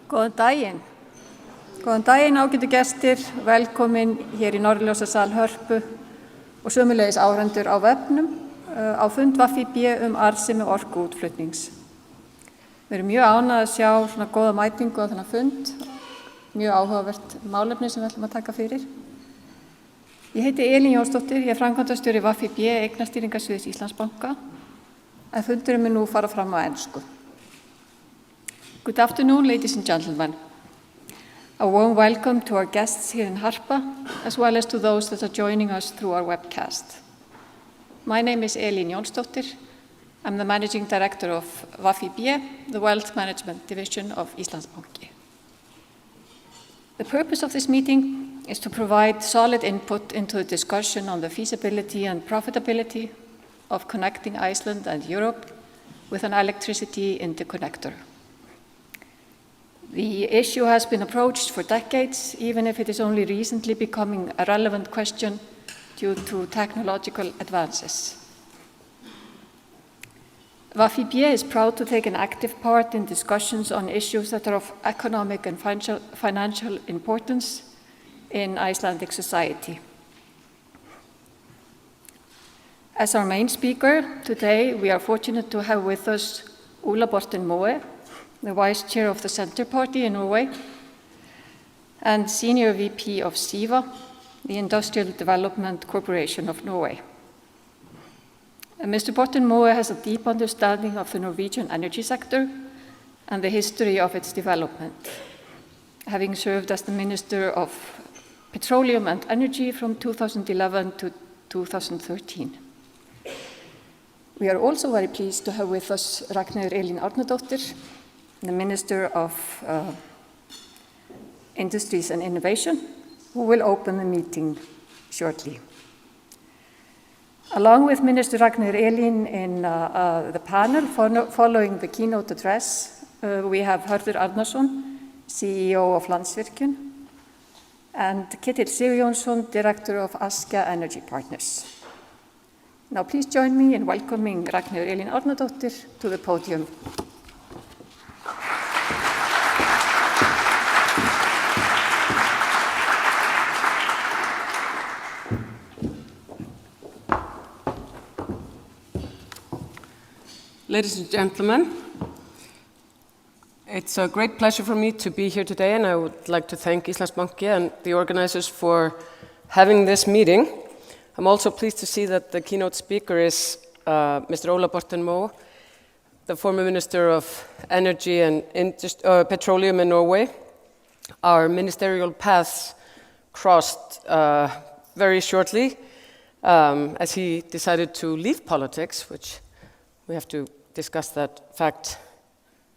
Góðan daginn. Góðan daginn ágætu gestir, velkomin hér í Norðurljósasal Hörpu og sömuleiðis áhrendur á vefnum á fund VÍB Arðsemi orkuútflutnings. Við erum mjög ánægð að sjá svona góða mætingu á þennan fund, mjög áhugavert málefni sem við ætlum að taka fyrir. Ég heiti Elín Jónsdóttir, ég framkvæmdastjóri VÍB eignastýringarsviðs Íslandsbanka, en fundurinn mun nú fara fram á ensku. Good afternoon, ladies and gentlemen. A warm welcome to our guests here in Harpa, as well as to those that are joining us through our webcast. My name is Elín Jónsdóttir. I'm the Managing Director of VÍB, the Wealth Management Division of Íslandsbanki. The purpose of this meeting is to provide solid input into the discussion on the feasibility and profitability of connecting Iceland and Europe with an electricity interconnector. The issue has been approached for decades, even if it is only recently becoming a relevant question due to technological advances. VÍB is proud to take an active part in discussions on issues that are of economic and financial importance in Icelandic society. As our main speaker today, we are fortunate to have with us Ola Borten Moe, the Vice Chair of the Centre Party in Norway, and Senior VP of SIVA, the Industrial Development Corporation of Norway. Mr. Borten Moe has a deep understanding of the Norwegian energy sector and the history of its development, having served as the Minister of Petroleum and Energy from 2011 to 2013. We are also very pleased to have with us Ragnheiður Elín Árnadóttir, the Minister of Industries and Innovation, who will open the meeting shortly. Along with Minister Ragnheiður Elín in the panel following the keynote address, we have Hörður Arnarson, CEO of Landsvirkjunar, and Ketill Sigurjónsson, Director of Askja Energy Partners. Now please join me in welcoming Ragnheiður Elín Árnadóttir to the podium. Ladies and gentlemen, it's a great pleasure for me to be here today, and I would like to thank Íslandsbanki and the organizers for having this meeting. I'm also pleased to see that the keynote speaker is Mr. Ola Borten Moe, the former Minister of Energy and Petroleum in Norway. Our ministerial paths crossed very shortly as he decided to leave politics, which we have to discuss that fact.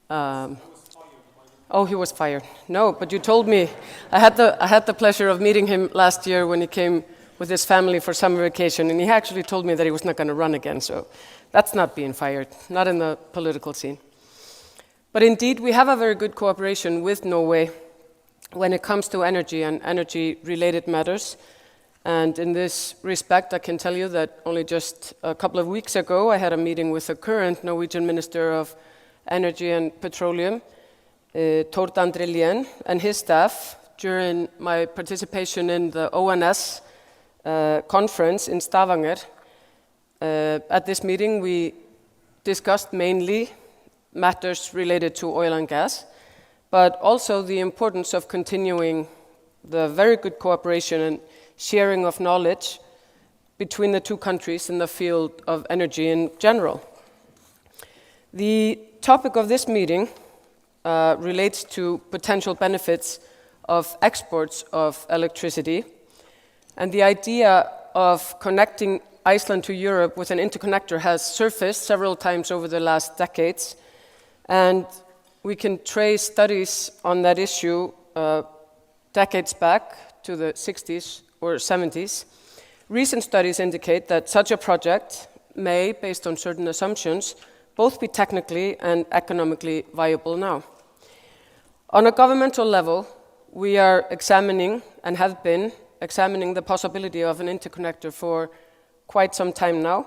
Oh, he was fired. No, but you told me. I had the pleasure of meeting him last year when he came with his family for summer vacation, and he actually told me that he was not going to run again, so that's not being fired, not in the political scene. But indeed, we have a very good cooperation with Norway when it comes to energy and energy-related matters. And in this respect, I can tell you that only just a couple of weeks ago, I had a meeting with the current Norwegian Minister of Energy and Petroleum, Tord André Lien, and his staff during my participation in the ONS conference in Stavanger. At this meeting, we discussed mainly matters related to oil and gas, but also the importance of continuing the very good cooperation and sharing of knowledge between the two countries in the field of energy in general. The topic of this meeting relates to potential benefits of exports of electricity, and the idea of connecting Iceland to Europe with an interconnector has surfaced several times over the last decades, and we can trace studies on that issue decades back to the 60s or 70s. Recent studies indicate that such a project may, based on certain assumptions, both be technically and economically viable now. On a governmental level, we are examining and have been examining the possibility of an interconnector for quite some time now,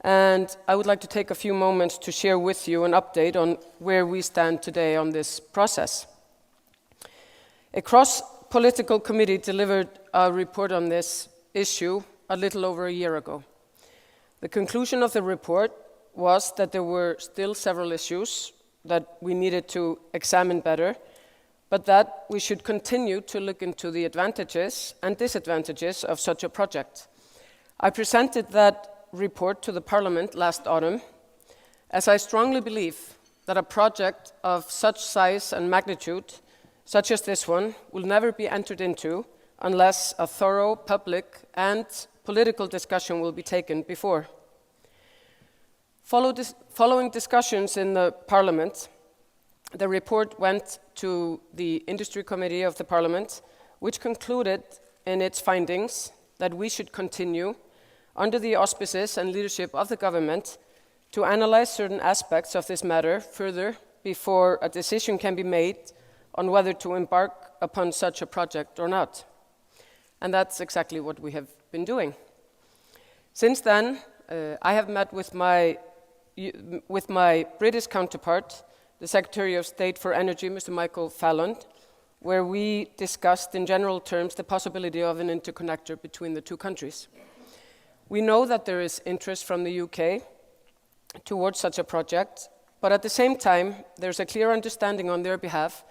and I would like to take a few moments to share with you an update on where we stand today on this process. A cross-political committee delivered a report on this issue a little over a year ago. The conclusion of the report was that there were still several issues that we needed to examine better, but that we should continue to look into the advantages and disadvantages of such a project. I presented that report to the Parliament last autumn, as I strongly believe that a project of such size and magnitude, such as this one, will never be entered into unless a thorough public and political discussion will be taken before. Following discussions in the Parliament, the report went to the Industry Committee of the Parliament, which concluded in its findings that we should continue, under the auspices and leadership of the government, to analyze certain aspects of this matter further before a decision can be made on whether to embark upon such a project or not. And that's exactly what we have been doing. Since then, I have met with my British counterpart, the Secretary of State for Energy, Mr. Michael Fallon, where we discussed in general terms the possibility of an interconnector between the two countries. We know that there is interest from the UK towards such a project, but at the same time, there's a clear understanding on their behalf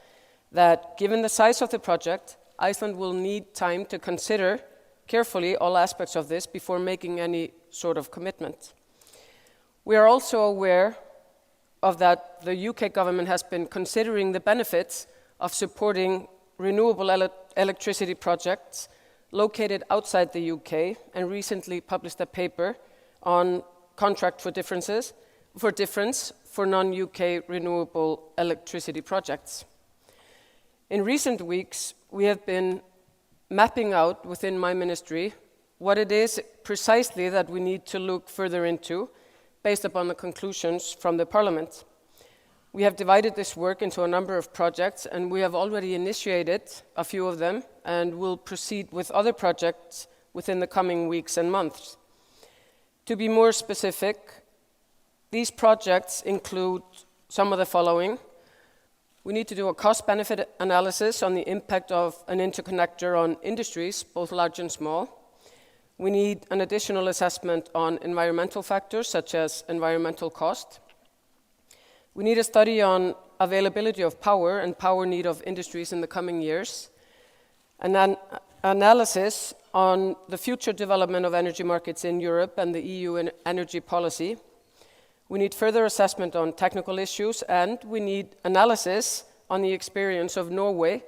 that given the size of the project, Iceland will need time to consider carefully all aspects of this before making any sort of commitment. We are also aware of that the UK government has been considering the benefits of supporting renewable electricity projects located outside the UK and recently published a paper on contract for difference for non-UK renewable electricity projects. In recent weeks, we have been mapping out within my ministry what it is precisely that we need to look further into based upon the conclusions from the Parliament. We have divided this work into a number of projects, and we have already initiated a few of them and will proceed with other projects within the coming weeks and months. To be more specific, these projects include some of the following. We need to do a cost-benefit analysis on the impact of an interconnector on industries, both large and small. We need an additional assessment on environmental factors, such as environmental cost. We need a study on availability of power and power need of industries in the coming years. An analysis on the future development of energy markets in Europe and the EU energy policy. We need further assessment on technical issues, and we need analysis on the experience of Norway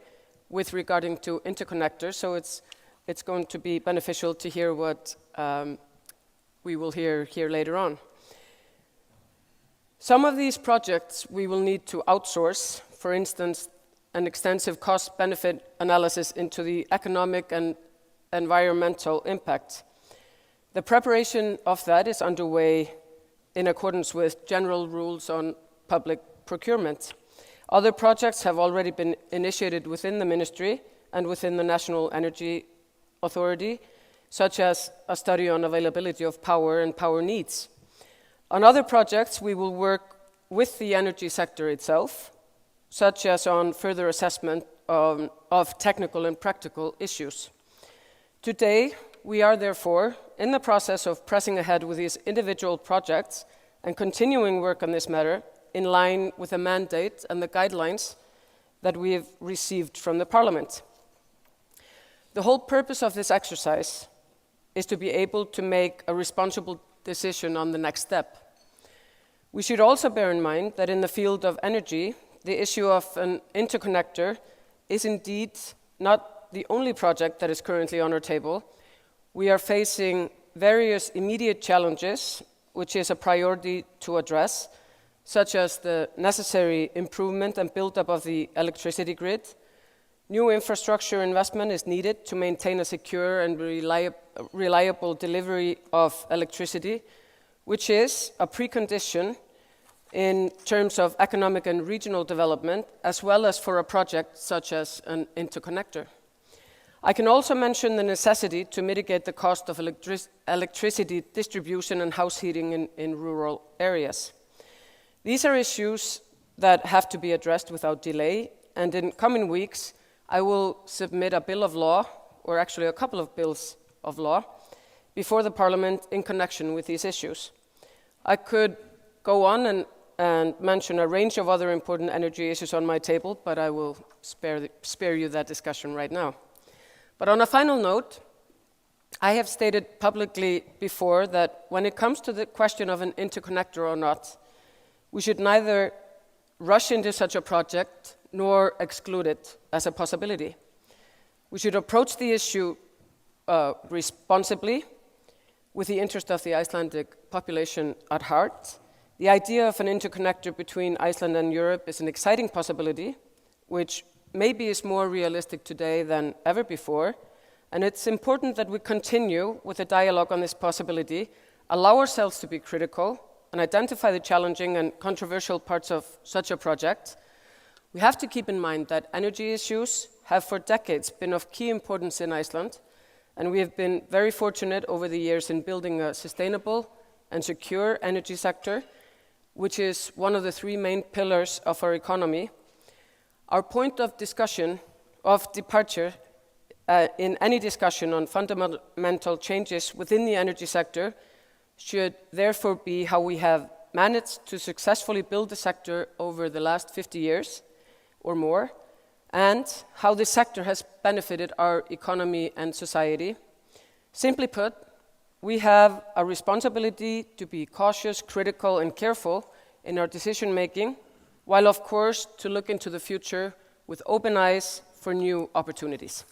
with regarding to interconnectors. So it's going to be beneficial to hear what we will hear later on. Some of these projects we will need to outsource, for instance, an extensive cost-benefit analysis into the economic and environmental impact. The preparation of that is underway in accordance with general rules on public procurement. Other projects have already been initiated within the ministry and within the National Energy Authority, such as a study on availability of power and power needs. On other projects, we will work with the energy sector itself, such as on further assessment of technical and practical issues. Today, we are therefore in the process of pressing ahead with these individual projects and continuing work on this matter in line with the mandate and the guidelines that we have received from the Parliament. The whole purpose of this exercise is to be able to make a responsible decision on the next step. We should also bear in mind that in the field of energy, the issue of an interconnector is indeed not the only project that is currently on our table. We are facing various immediate challenges, which is a priority to address, such as the necessary improvement and build-up of the electricity grid. New infrastructure investment is needed to maintain a secure and reliable delivery of electricity, which is a precondition in terms of economic and regional development, as well as for a project such as an interconnector. I can also mention the necessity to mitigate the cost of electricity distribution and house heating in rural areas. These are issues that have to be addressed without delay, and in coming weeks, I will submit a bill of law, or actually a couple of bills of law, before the Parliament in connection with these issues. I could go on and mention a range of other important energy issues on my table, but I will spare you that discussion right now. But on a final note, I have stated publicly before that when it comes to the question of an interconnector or not, we should neither rush into such a project nor exclude it as a possibility. We should approach the issue responsibly, with the interest of the Icelandic population at heart. The idea of an interconnector between Iceland and Europe is an exciting possibility, which maybe is more realistic today than ever before, and it's important that we continue with a dialogue on this possibility, allow ourselves to be critical, and identify the challenging and controversial parts of such a project. We have to keep in mind that energy issues have for decades been of key importance in Iceland, and we have been very fortunate over the years in building a sustainable and secure energy sector, which is one of the three main pillars of our economy. Our point of departure in any discussion on fundamental changes within the energy sector should therefore be how we have managed to successfully build the sector over the last 50 years or more, and how this sector has benefited our economy and society. Simply put, we have a responsibility to be cautious, critical, and careful in our decision-making, while of course to look into the future with open eyes for new opportunities.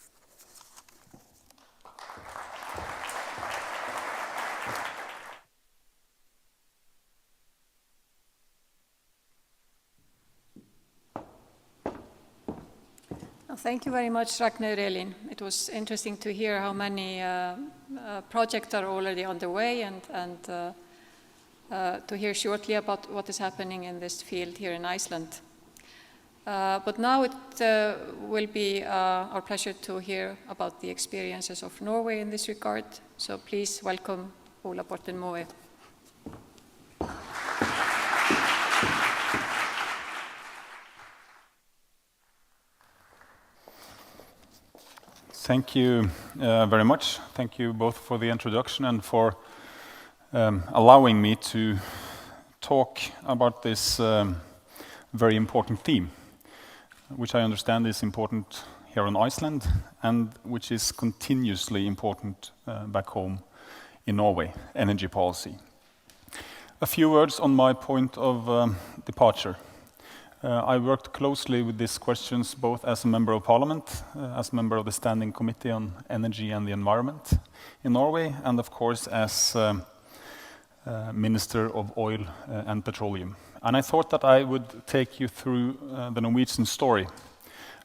Thank you very much, Ragnheiður Elín. It was interesting to hear how many projects are already underway and to hear shortly about what is happening in this field here in Iceland. But now it will be our pleasure to hear about the experiences of Norway in this regard. So please welcome Ola Borten Moe. Thank you very much. Thank you both for the introduction and for allowing me to talk about this very important theme, which I understand is important here in Iceland and which is continuously important back home in Norway, energy policy. A few words on my point of departure. I worked closely with these questions both as a member of parliament, as a member of the Standing Committee on Energy and the Environment in Norway, and of course as Minister of Oil and Petroleum. And I thought that I would take you through the Norwegian story,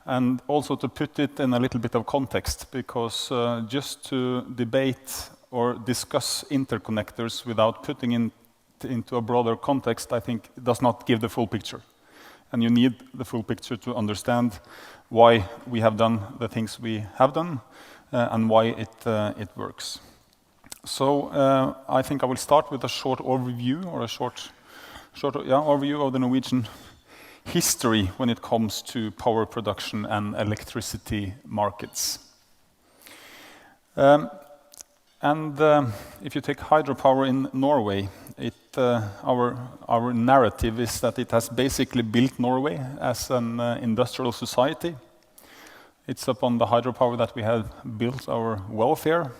and also to put it in a little bit of context, because just to debate or discuss interconnectors without putting it into a broader context, I think does not give the full picture. And you need the full picture to understand why we have done the things we have done and why it works. So I think I will start with a short overview, or a short overview of the Norwegian history when it comes to power production and electricity markets. If you take hydropower in Norway, our narrative is that it has basically built Norway as an industrial society. It's upon the hydropower that we have built our welfare.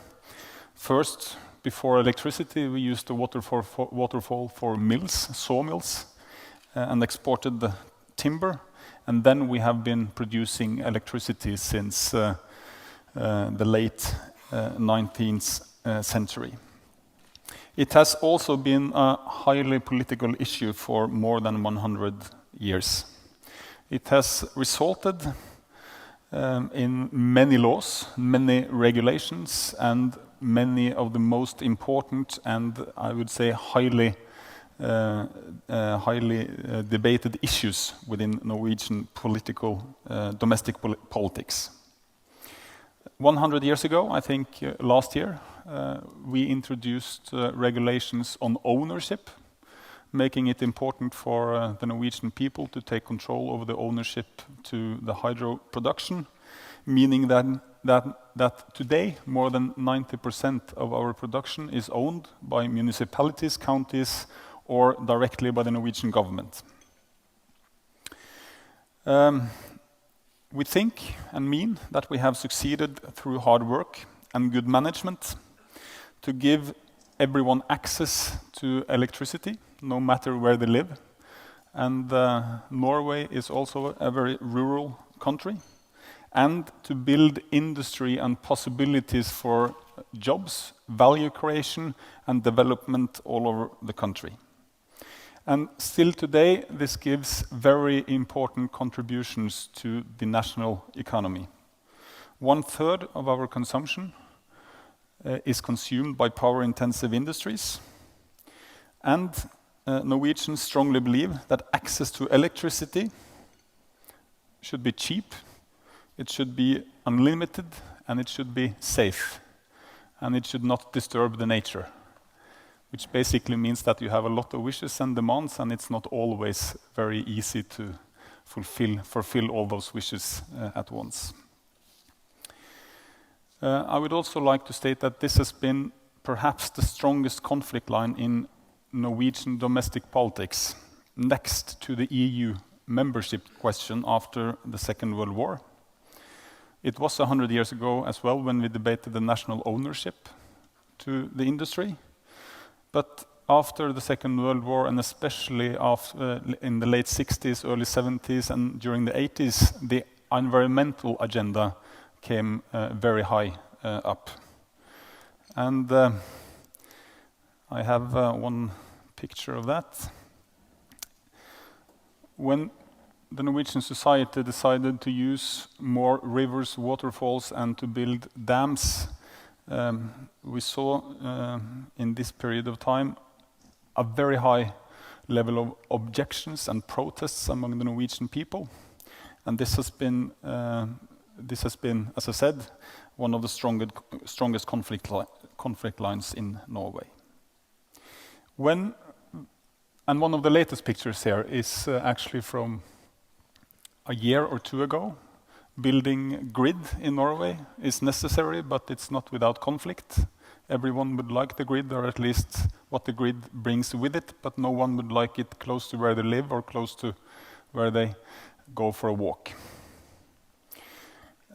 First, before electricity, we used the waterfall for mills, sawmills, and exported the timber. And then we have been producing electricity since the late 19th century. It has also been a highly political issue for more than 100 years. It has resulted in many laws, many regulations, and many of the most important and, I would say, highly debated issues within Norwegian domestic politics. 100 years ago, I think last year, we introduced regulations on ownership, making it important for the Norwegian people to take control over the ownership to the hydro production. meaning that today more than 90% of our production is owned by municipalities, counties, or directly by the Norwegian government. We think and mean that we have succeeded through hard work and good management to give everyone access to electricity, no matter where they live. And Norway is also a very rural country. And to build industry and possibilities for jobs, value creation, and development all over the country. And still today, this gives very important contributions to the national economy. 1/3 of our consumption is consumed by power-intensive industries. And Norwegians strongly believe that access to electricity should be cheap, it should be unlimited, and it should be safe. And it should not disturb the nature, which basically means that you have a lot of wishes and demands, and it's not always very easy to fulfill all those wishes at once. I would also like to state that this has been perhaps the strongest conflict line in Norwegian domestic politics, next to the EU membership question after the Second World War. It was 100 years ago as well when we debated the national ownership to the industry. But after the Second World War, and especially in the late 60s, early 70s, and during the 80s, the environmental agenda came very high up. And I have one picture of that. When the Norwegian society decided to use more rivers, waterfalls, and to build dams, we saw in this period of time a very high level of objections and protests among the Norwegian people. And this has been, as I said, one of the strongest conflict lines in Norway. And one of the latest pictures here is actually from a year or two ago. Building grid in Norway is necessary, but it's not without conflict. Everyone would like the grid, or at least what the grid brings with it, but no one would like it close to where they live or close to where they go for a walk.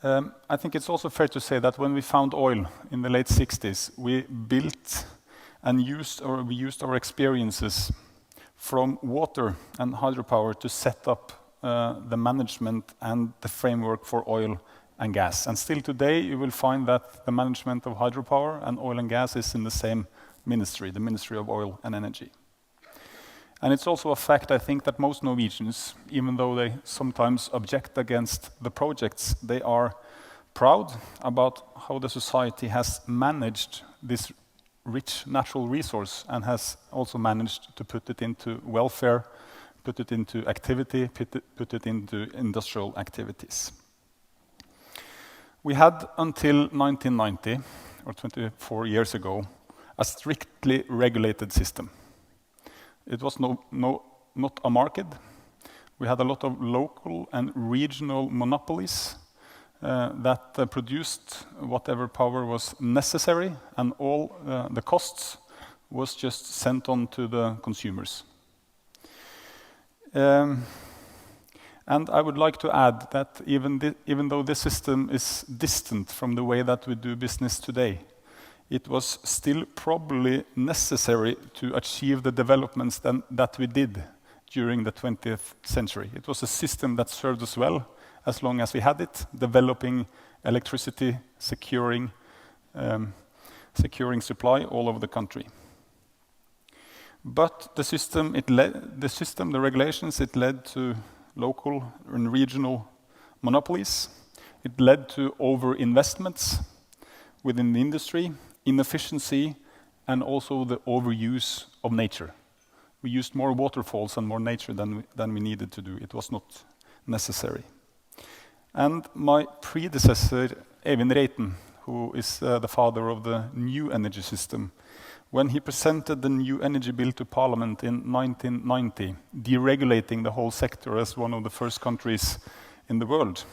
I think it's also fair to say that when we found oil in the late 60s, we built and used our experiences from water and hydropower to set up the management and the framework for oil and gas. And still today, you will find that the management of hydropower and oil and gas is in the same ministry, the Ministry of Oil and Energy. And it's also a fact, I think, that most Norwegians, even though they sometimes object against the projects, they are proud about how the society has managed this rich natural resource and has also managed to put it into welfare, put it into activity, put it into industrial activities. We had until 1990, or 24 years ago, a strictly regulated system. It was not a market. We had a lot of local and regional monopolies that produced whatever power was necessary, and all the costs was just sent on to the consumers. And I would like to add that even though this system is distant from the way that we do business today, it was still probably necessary to achieve the developments that we did during the 20th century. It was a system that served us well as long as we had it, developing electricity, securing supply all over the country. But the system, the regulations, it led to local and regional monopolies. It led to over-investments within the industry, inefficiency, and also the overuse of nature. We used more waterfalls and more nature than we needed to do. It was not necessary. And my predecessor, Eivind Reiten, who is the father of the new energy system, when he presented the new energy bill to Parliament in 1990, deregulating the whole sector as one of the first countries in the world,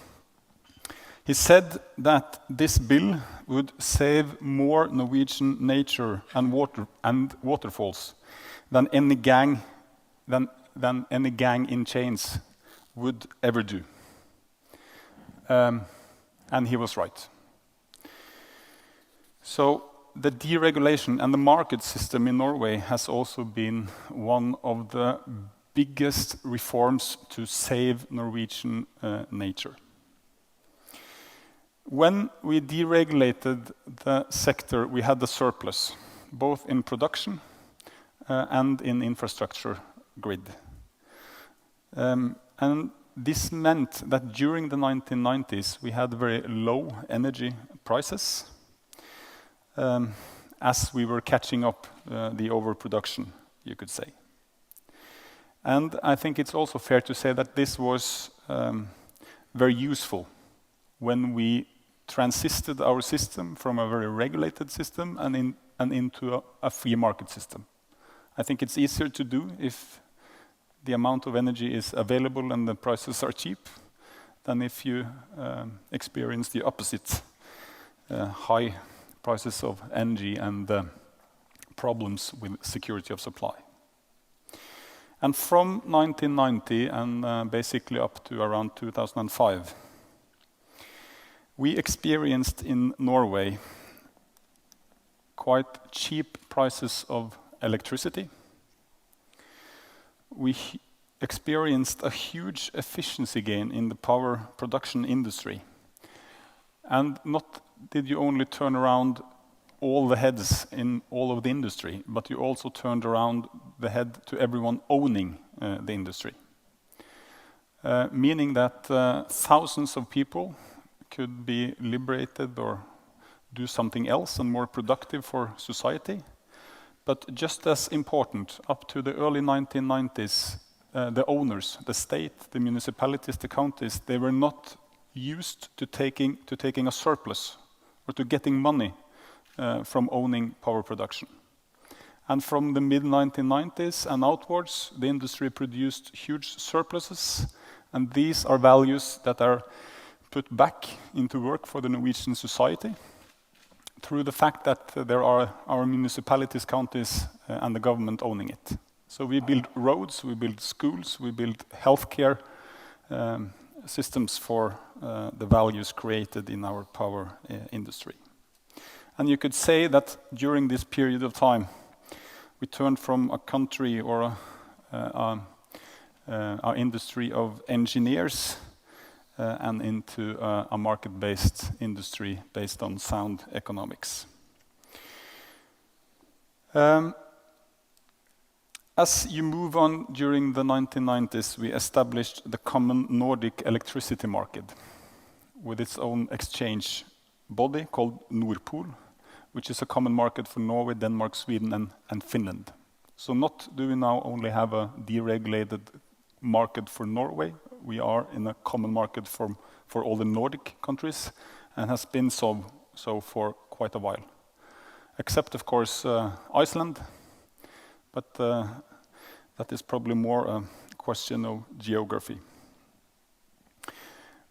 He said that this bill would save more Norwegian nature and waterfalls than any gang in chains would ever do. And he was right. So the deregulation and the market system in Norway has also been one of the biggest reforms to save Norwegian nature. When we deregulated the sector, we had the surplus, both in production and in infrastructure grid. And this meant that during the 1990s, we had very low energy prices as we were catching up the overproduction, you could say. And I think it's also fair to say that this was very useful when we transisted our system from a very regulated system and into a free market system. I think it's easier to do if the amount of energy is available and the prices are cheap than if you experience the opposite, high prices of energy and problems with security of supply. And from 1990 and basically up to around 2005, we experienced in Norway quite cheap prices of electricity. We experienced a huge efficiency gain in the power production industry. And not did you only turn around all the heads in all of the industry, but you also turned around the head to everyone owning the industry. Meaning that thousands of people could be liberated or do something else and more productive for society. But just as important, up to the early 1990s, the owners, the state, the municipalities, the counties, they were not used to taking a surplus or to getting money from owning power production. And from the mid-1990s and outwards, the industry produced huge surpluses, and these are values that are put back into work for the Norwegian society through the fact that there are our municipalities, counties, and the government owning it. So we build roads, we build schools, we build healthcare systems for the values created in our power industry. And you could say that during this period of time, we turned from a country or our industry of engineers and into a market-based industry based on sound economics. As you move on during the 1990s, we established the common Nordic electricity market with its own exchange body called Nordpol, which is a common market for Norway, Denmark, Sweden, and Finland. So not do we now only have a deregulated market for Norway, we are in a common market for all the Nordic countries and has been so for quite a while. Except, of course, Iceland, but that is probably more a question of geography.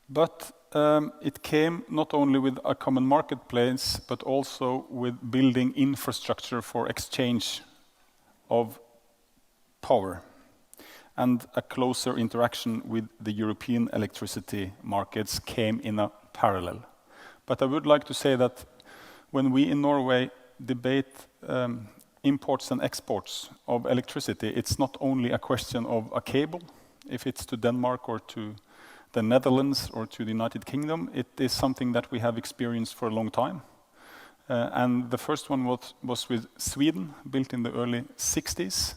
But it came not only with a common marketplace, but also with building infrastructure for exchange of power and a closer interaction with the European electricity markets came in a parallel. But I would like to say that when we in Norway debate imports and exports of electricity, it's not only a question of a cable, if it's to Denmark or to the Netherlands or to the United Kingdom, it is something that we have experienced for a long time. And the first one was with Sweden, built in the early 60s.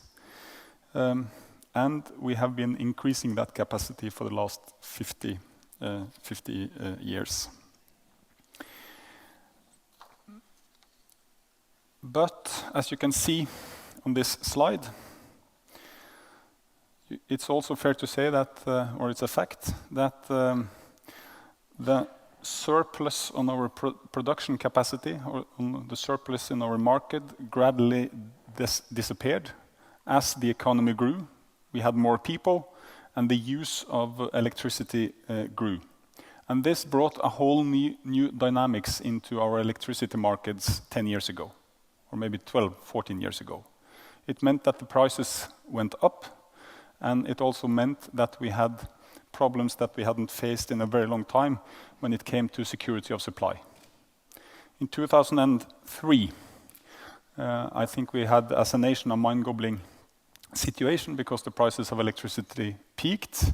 And we have been increasing that capacity for the last 50 years. But as you can see on this slide, it's also fair to say that, or it's a fact, that the surplus on our production capacity, or on the surplus in our market, gradually disappeared as the economy grew. We had more people, and the use of electricity grew. And this brought a whole new dynamics into our electricity markets 10 years ago, or maybe 12, 14 years ago. It meant that the prices went up, and it also meant that we had problems that we hadn't faced in a very long time when it came to security of supply. In 2003, I think we had, as a nation, a mind-boggling situation because the prices of electricity peaked,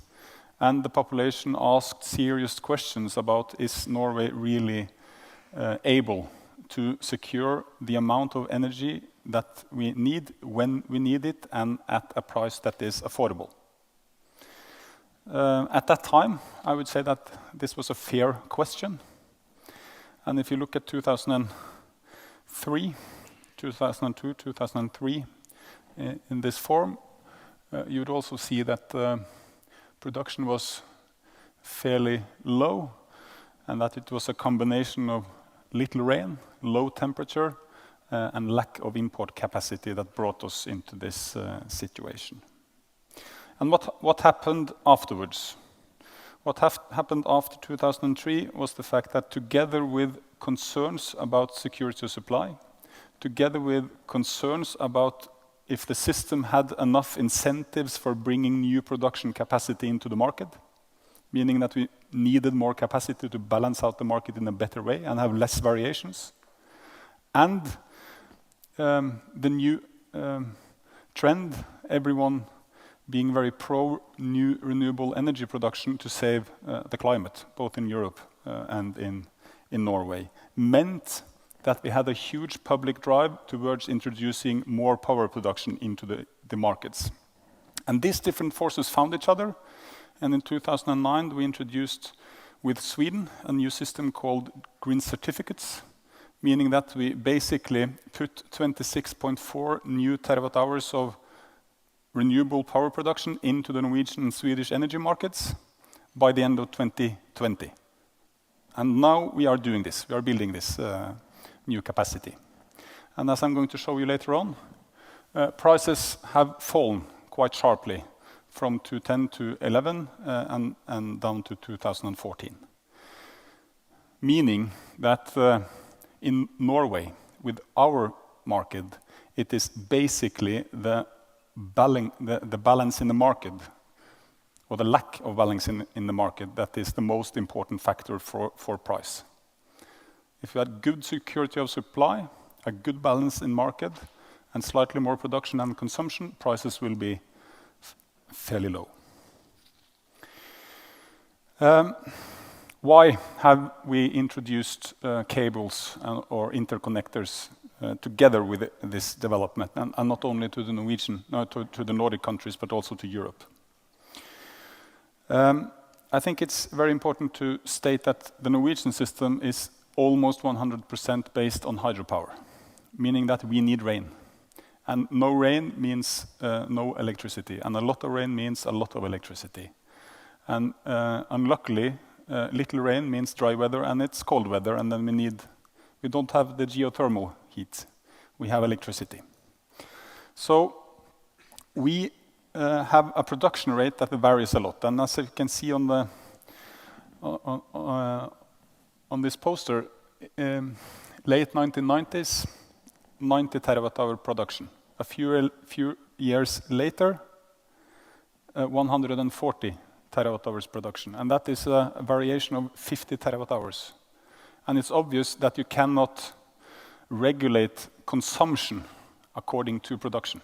and the population asked serious questions about, is Norway really able to secure the amount of energy that we need when we need it and at a price that is affordable? At that time, I would say that this was a fair question. And if you look at 2003, 2002, 2003, in this form, you would also see that production was fairly low, and that it was a combination of little rain, low temperature, and lack of import capacity that brought us into this situation. And what happened afterwards? What happened after 2003 was the fact that, together with concerns about security of supply, together with concerns about if the system had enough incentives for bringing new production capacity into the market, meaning that we needed more capacity to balance out the market in a better way and have less variations, and the new trend, everyone being very pro new renewable energy production to save the climate, both in Europe and in Norway, meant that we had a huge public drive towards introducing more power production into the markets. And these different forces found each other, and in 2009 we introduced with Sweden a new system called green certificates, meaning that we basically put 26.4 new terawatt hours of renewable power production into the Norwegian and Swedish energy markets by the end of 2020. And now we are doing this, we are building this new capacity. And as I'm going to show you later on, prices have fallen quite sharply from 2010 to 11 and down to 2014. Meaning that in Norway, with our market, it is basically the balance in the market, or the lack of balance in the market, that is the most important factor for price. If you had good security of supply, a good balance in market, and slightly more production and consumption, prices will be fairly low. Why have we introduced cables or interconnectors together with this development, and not only to the to the Nordic countries, but also to Europe? I think it's very important to state that the Norwegian system is almost 100% based on hydropower, meaning that we need rain. And no rain means no electricity, and a lot of rain means a lot of electricity. And unluckily, little rain means dry weather, and it's cold weather, and then we don't have the geothermal heat. We have electricity. So we have a production rate that varies a lot. And as you can see on the on this poster, late 1990s, 90 terawatt hour production. A few years later, 140 terawatt hours production. And that is a variation of 50 terawatt hours. And it's obvious that you cannot regulate consumption according to production.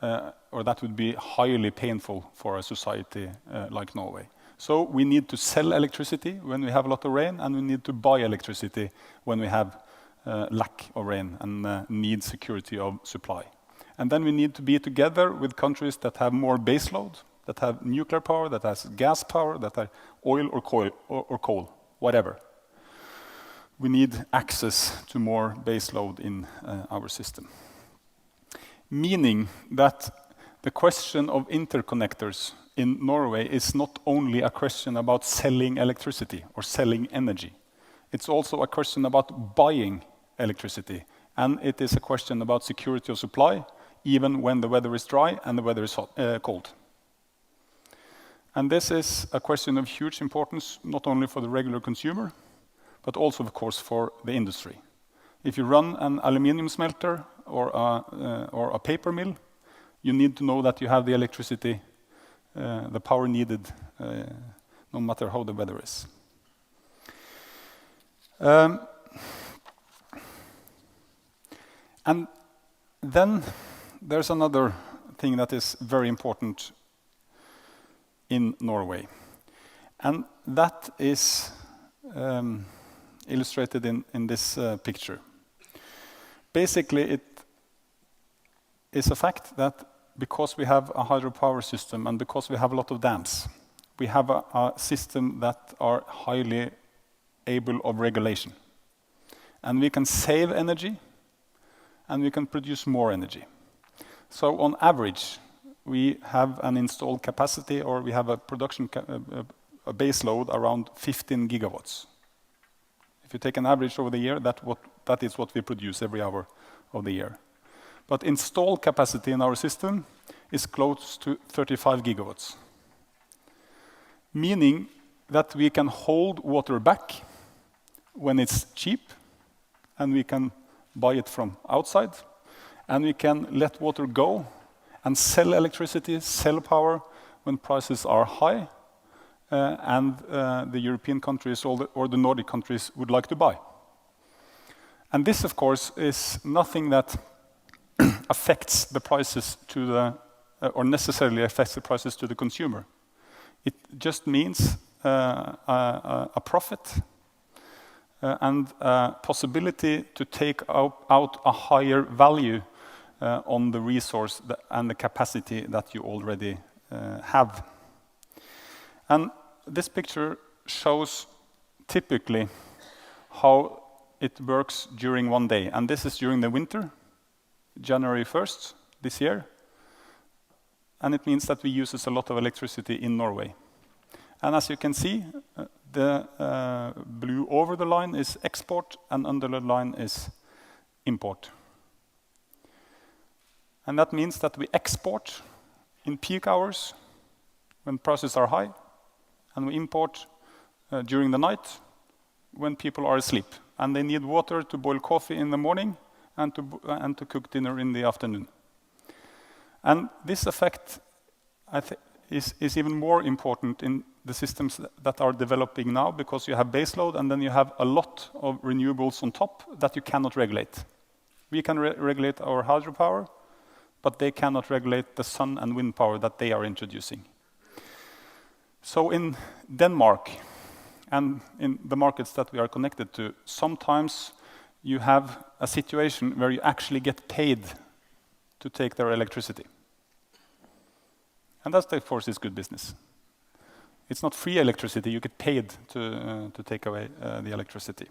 Or that would be highly painful for a society like Norway. So we need to sell electricity when we have a lot of rain, and we need to buy electricity when we have lack of rain and need security of supply. And then we need to be together with countries that have more baseload, that have nuclear power, that has gas power, that have oil or coal, whatever. We need access to more baseload in our system. Meaning that the question of interconnectors in Norway is not only a question about selling electricity or selling energy. It's also a question about buying electricity. And it is a question about security of supply, even when the weather is dry and the weather is cold. And this is a question of huge importance, not only for the regular consumer, but also, of course, for the industry. If you run an aluminium smelter or a paper mill, you need to know that you have the electricity, the power needed, no matter how the weather is. And then there's another thing that is very important in Norway. And that is illustrated in this picture. Basically, it is a fact that because we have a hydropower system and because we have a lot of dams, we have a system that are highly able of regulation. And we can save energy and we can produce more energy. So on average, we have an installed capacity, or we have a production a base load around 15 gigawatts. If you take an average over the year, that is what we produce every hour of the year. But installed capacity in our system is close to 35 gigawatts, meaning that we can hold water back when it's cheap, and we can buy it from outside, and we can let water go and sell electricity, sell power when prices are high, and the European countries or the Nordic countries would like to buy. And this, of course, is nothing that affects the prices to the, or necessarily affects the prices to the consumer. It just means a profit and a possibility to take out a higher value on the resource and the capacity that you already have. And this picture shows typically how it works during one day. And this is during the winter, January 1st this year. And it means that we use a lot of electricity in Norway. And as you can see, the blue over the line is export and under the line is import. And that means that we export in peak hours when prices are high, and we import during the night when people are asleep and they need water to boil coffee in the morning and to cook dinner in the afternoon. And this effect is even more important in the systems that are developing now, because you have baseload and then you have a lot of renewables on top that you cannot regulate. We can regulate our hydropower, but they cannot regulate the sun and wind power that they are introducing. So in Denmark and in the markets that we are connected to, sometimes you have a situation where you actually get paid to take their electricity. And that, of course, is good business. It's not free electricity, you get paid to take away the electricity.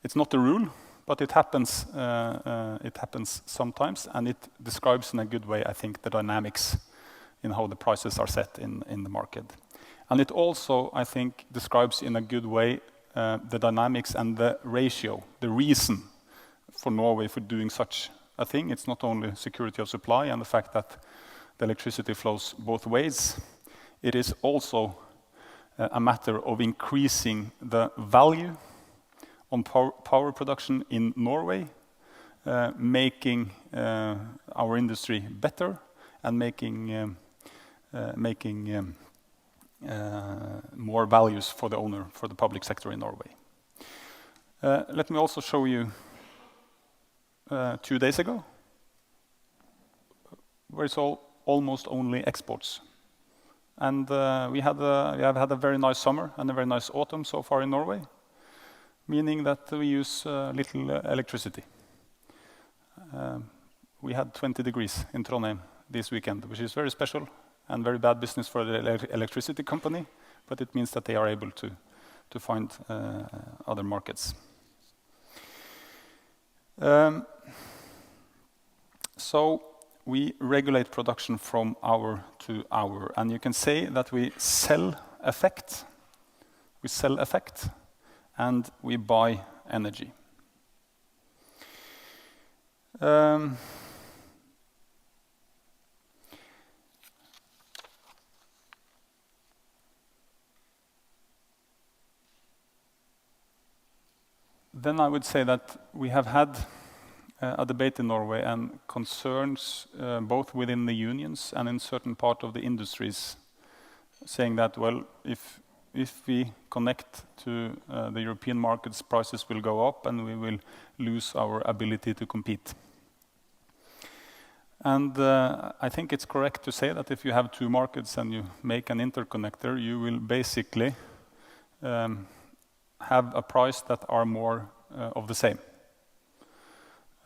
It's not the rule, but it happens sometimes, and it describes in a good way, I think, the dynamics in how the prices are set in the market. And it also, I think, describes in a good way the dynamics and the ratio, the reason for Norway for doing such a thing. It's not only security of supply and the fact that the electricity flows both ways. It is also a matter of increasing the value on power production in Norway, making our industry better and making more values for the owner, for the public sector in Norway. Let me also show you 2 days ago, where it's almost only exports. And we have had a very nice summer and a very nice autumn so far in Norway, meaning that we use little electricity. We had 20 degrees in Trondheim this weekend, which is very special and very bad business for the electricity company, but it means that they are able to find other markets. So we regulate production from hour to hour, and you can say that we sell effect, and we buy energy. Then I would say that we have had a debate in Norway and concerns both within the unions and in certain part of the industries saying that, well, if we connect to the European markets, prices will go up and we will lose our ability to compete. And I think it's correct to say that if you have two markets and you make an interconnector, you will basically have a price that are more of the same.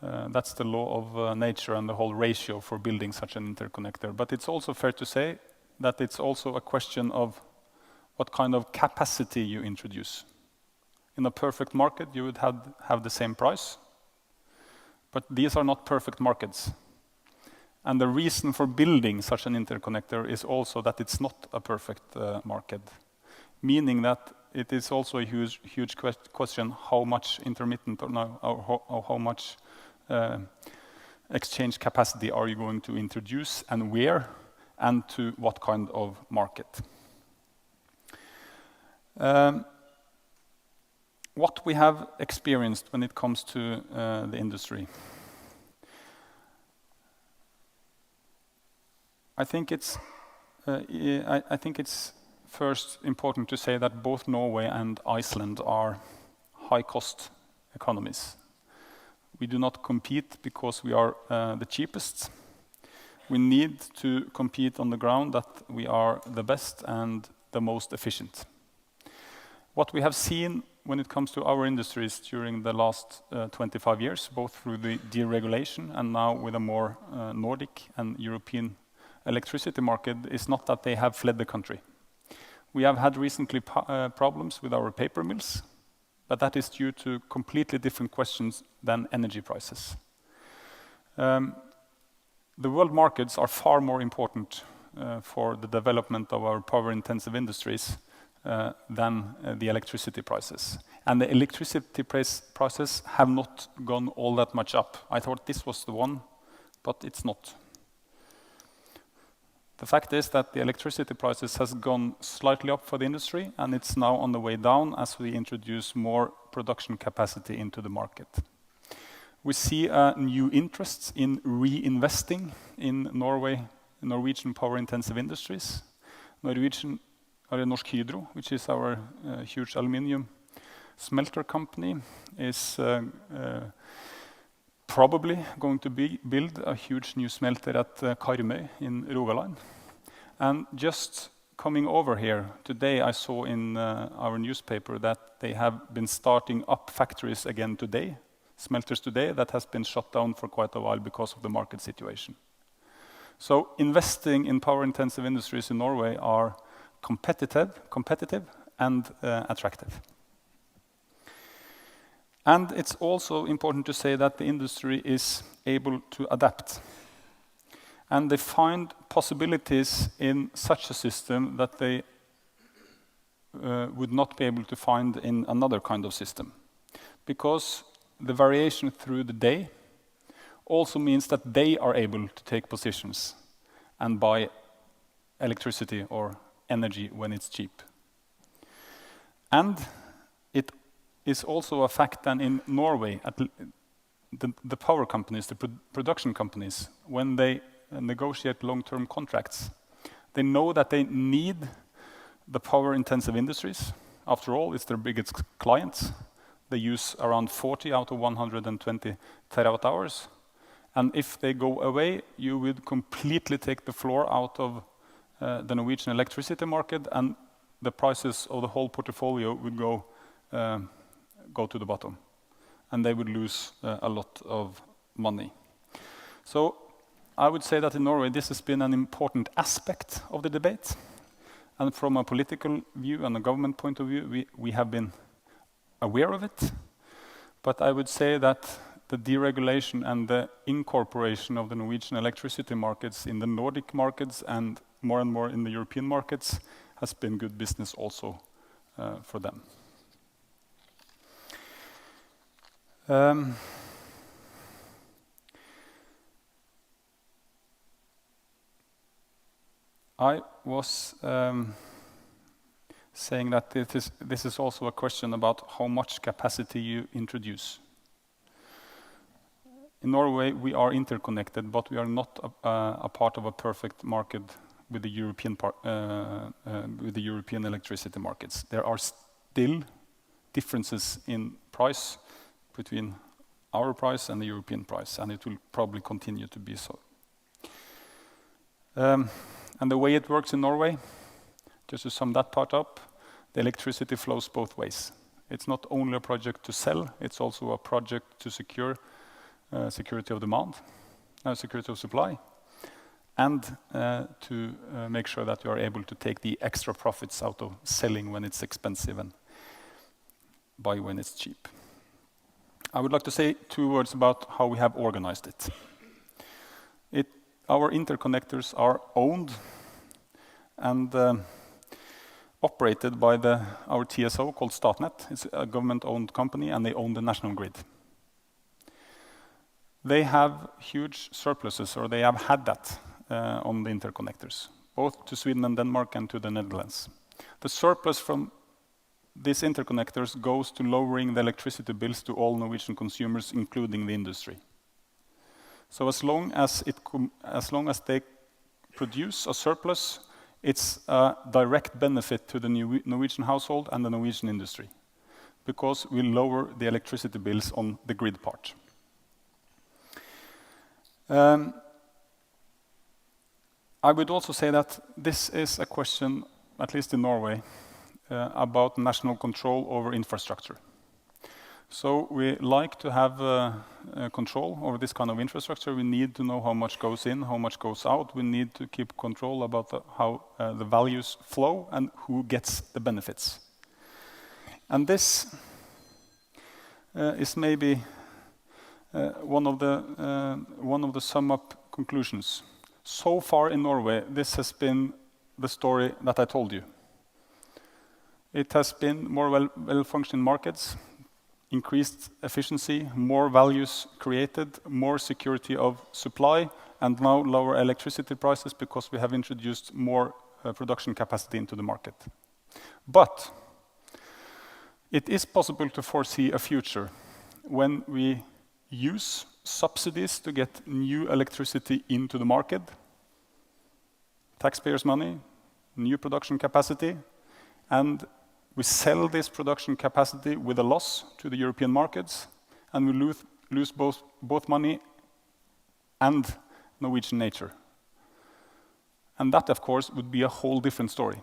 That's the law of nature and the whole ratio for building such an interconnector. But it's also fair to say that it's also a question of what kind of capacity you introduce. In a perfect market, you would have the same price. But these are not perfect markets. And the reason for building such an interconnector is also that it's not a perfect market. Meaning that it is also a huge question how much intermittent or how much exchange capacity are you going to introduce and where and to what kind of market. What we have experienced when it comes to the industry. I think it's first important to say that both Norway and Iceland are high-cost economies. We do not compete because we are the cheapest. We need to compete on the ground that we are the best and the most efficient. What we have seen when it comes to our industries during the last 25 years, both through the deregulation and now with a more Nordic and European electricity market, is not that they have fled the country. We have had recently problems with our paper mills, but that is due to completely different questions than energy prices. The world markets are far more important for the development of our power-intensive industries than the electricity prices. And the electricity prices have not gone all that much up. I thought this was the one, but it's not. The fact is that the electricity prices has gone slightly up for the industry, and it's now on the way down as we introduce more production capacity into the market. We see new interests in reinvesting in Norwegian power-intensive industries. Norsk Hydro, which is our huge aluminium smelter company, is probably going to build a huge new smelter at Karmøy in Rogaland. And just coming over here, today I saw in our newspaper that they have been starting up factories again today, smelters today, that has been shut down for quite a while because of the market situation. So investing in power-intensive industries in Norway are competitive and attractive. And it's also important to say that the industry is able to adapt. And they find possibilities in such a system that they would not be able to find in another kind of system. Because the variation through the day also means that they are able to take positions and buy electricity or energy when it's cheap. And it is also a fact that in Norway, the power companies, the production companies, when they negotiate long-term contracts, they know that they need the power-intensive industries. After all, it's their biggest clients. They use around 40 out of 120 terawatt hours. And if they go away, you would completely take the floor out of the Norwegian electricity market, and the prices of the whole portfolio would go to the bottom, and they would lose a lot of money. So I would say that in Norway this has been an important aspect of the debate, and from a political view and a government point of view, we have been aware of it. But I would say that the deregulation and the incorporation of the Norwegian electricity markets in the Nordic markets and more in the European markets has been good business also for them. I was saying that this is also a question about how much capacity you introduce. In Norway, we are interconnected, but we are not a part of a perfect market with the European electricity markets. There are still differences in price between our price and the European price, and it will probably continue to be so. And the way it works in Norway, just to sum that part up, the electricity flows both ways. It's not only a project to sell, it's also a project to secure security of demand, security of supply, and to make sure that you are able to take the extra profits out of selling when it's expensive and buy when it's cheap. I would like to say 2 words about how we have organized it. Our interconnectors are owned and operated by our TSO called Statnett. It's a government-owned company, and they own the national grid. They have huge surpluses, or they have had that on the interconnectors, both to Sweden and Denmark and to the Netherlands. The surplus from these interconnectors goes to lowering the electricity bills to all Norwegian consumers, including the industry. So as long as they produce a surplus, it's a direct benefit to the Norwegian household and the Norwegian industry, because we lower the electricity bills on the grid part. I would also say that this is a question, at least in Norway, about national control over infrastructure. So we like to have control over this kind of infrastructure. We need to know how much goes in, how much goes out. We need to keep control about how the values flow and who gets the benefits. And this is maybe one of the sum-up conclusions. So far in Norway, this has been the story that I told you. It has been more well-functioning markets, increased efficiency, more values created, more security of supply, and now lower electricity prices because we have introduced more production capacity into the market. But it is possible to foresee a future when we use subsidies to get new electricity into the market, taxpayers' money, new production capacity, and we sell this production capacity with a loss to the European markets, and we lose both money and Norwegian nature. And that, of course, would be a whole different story.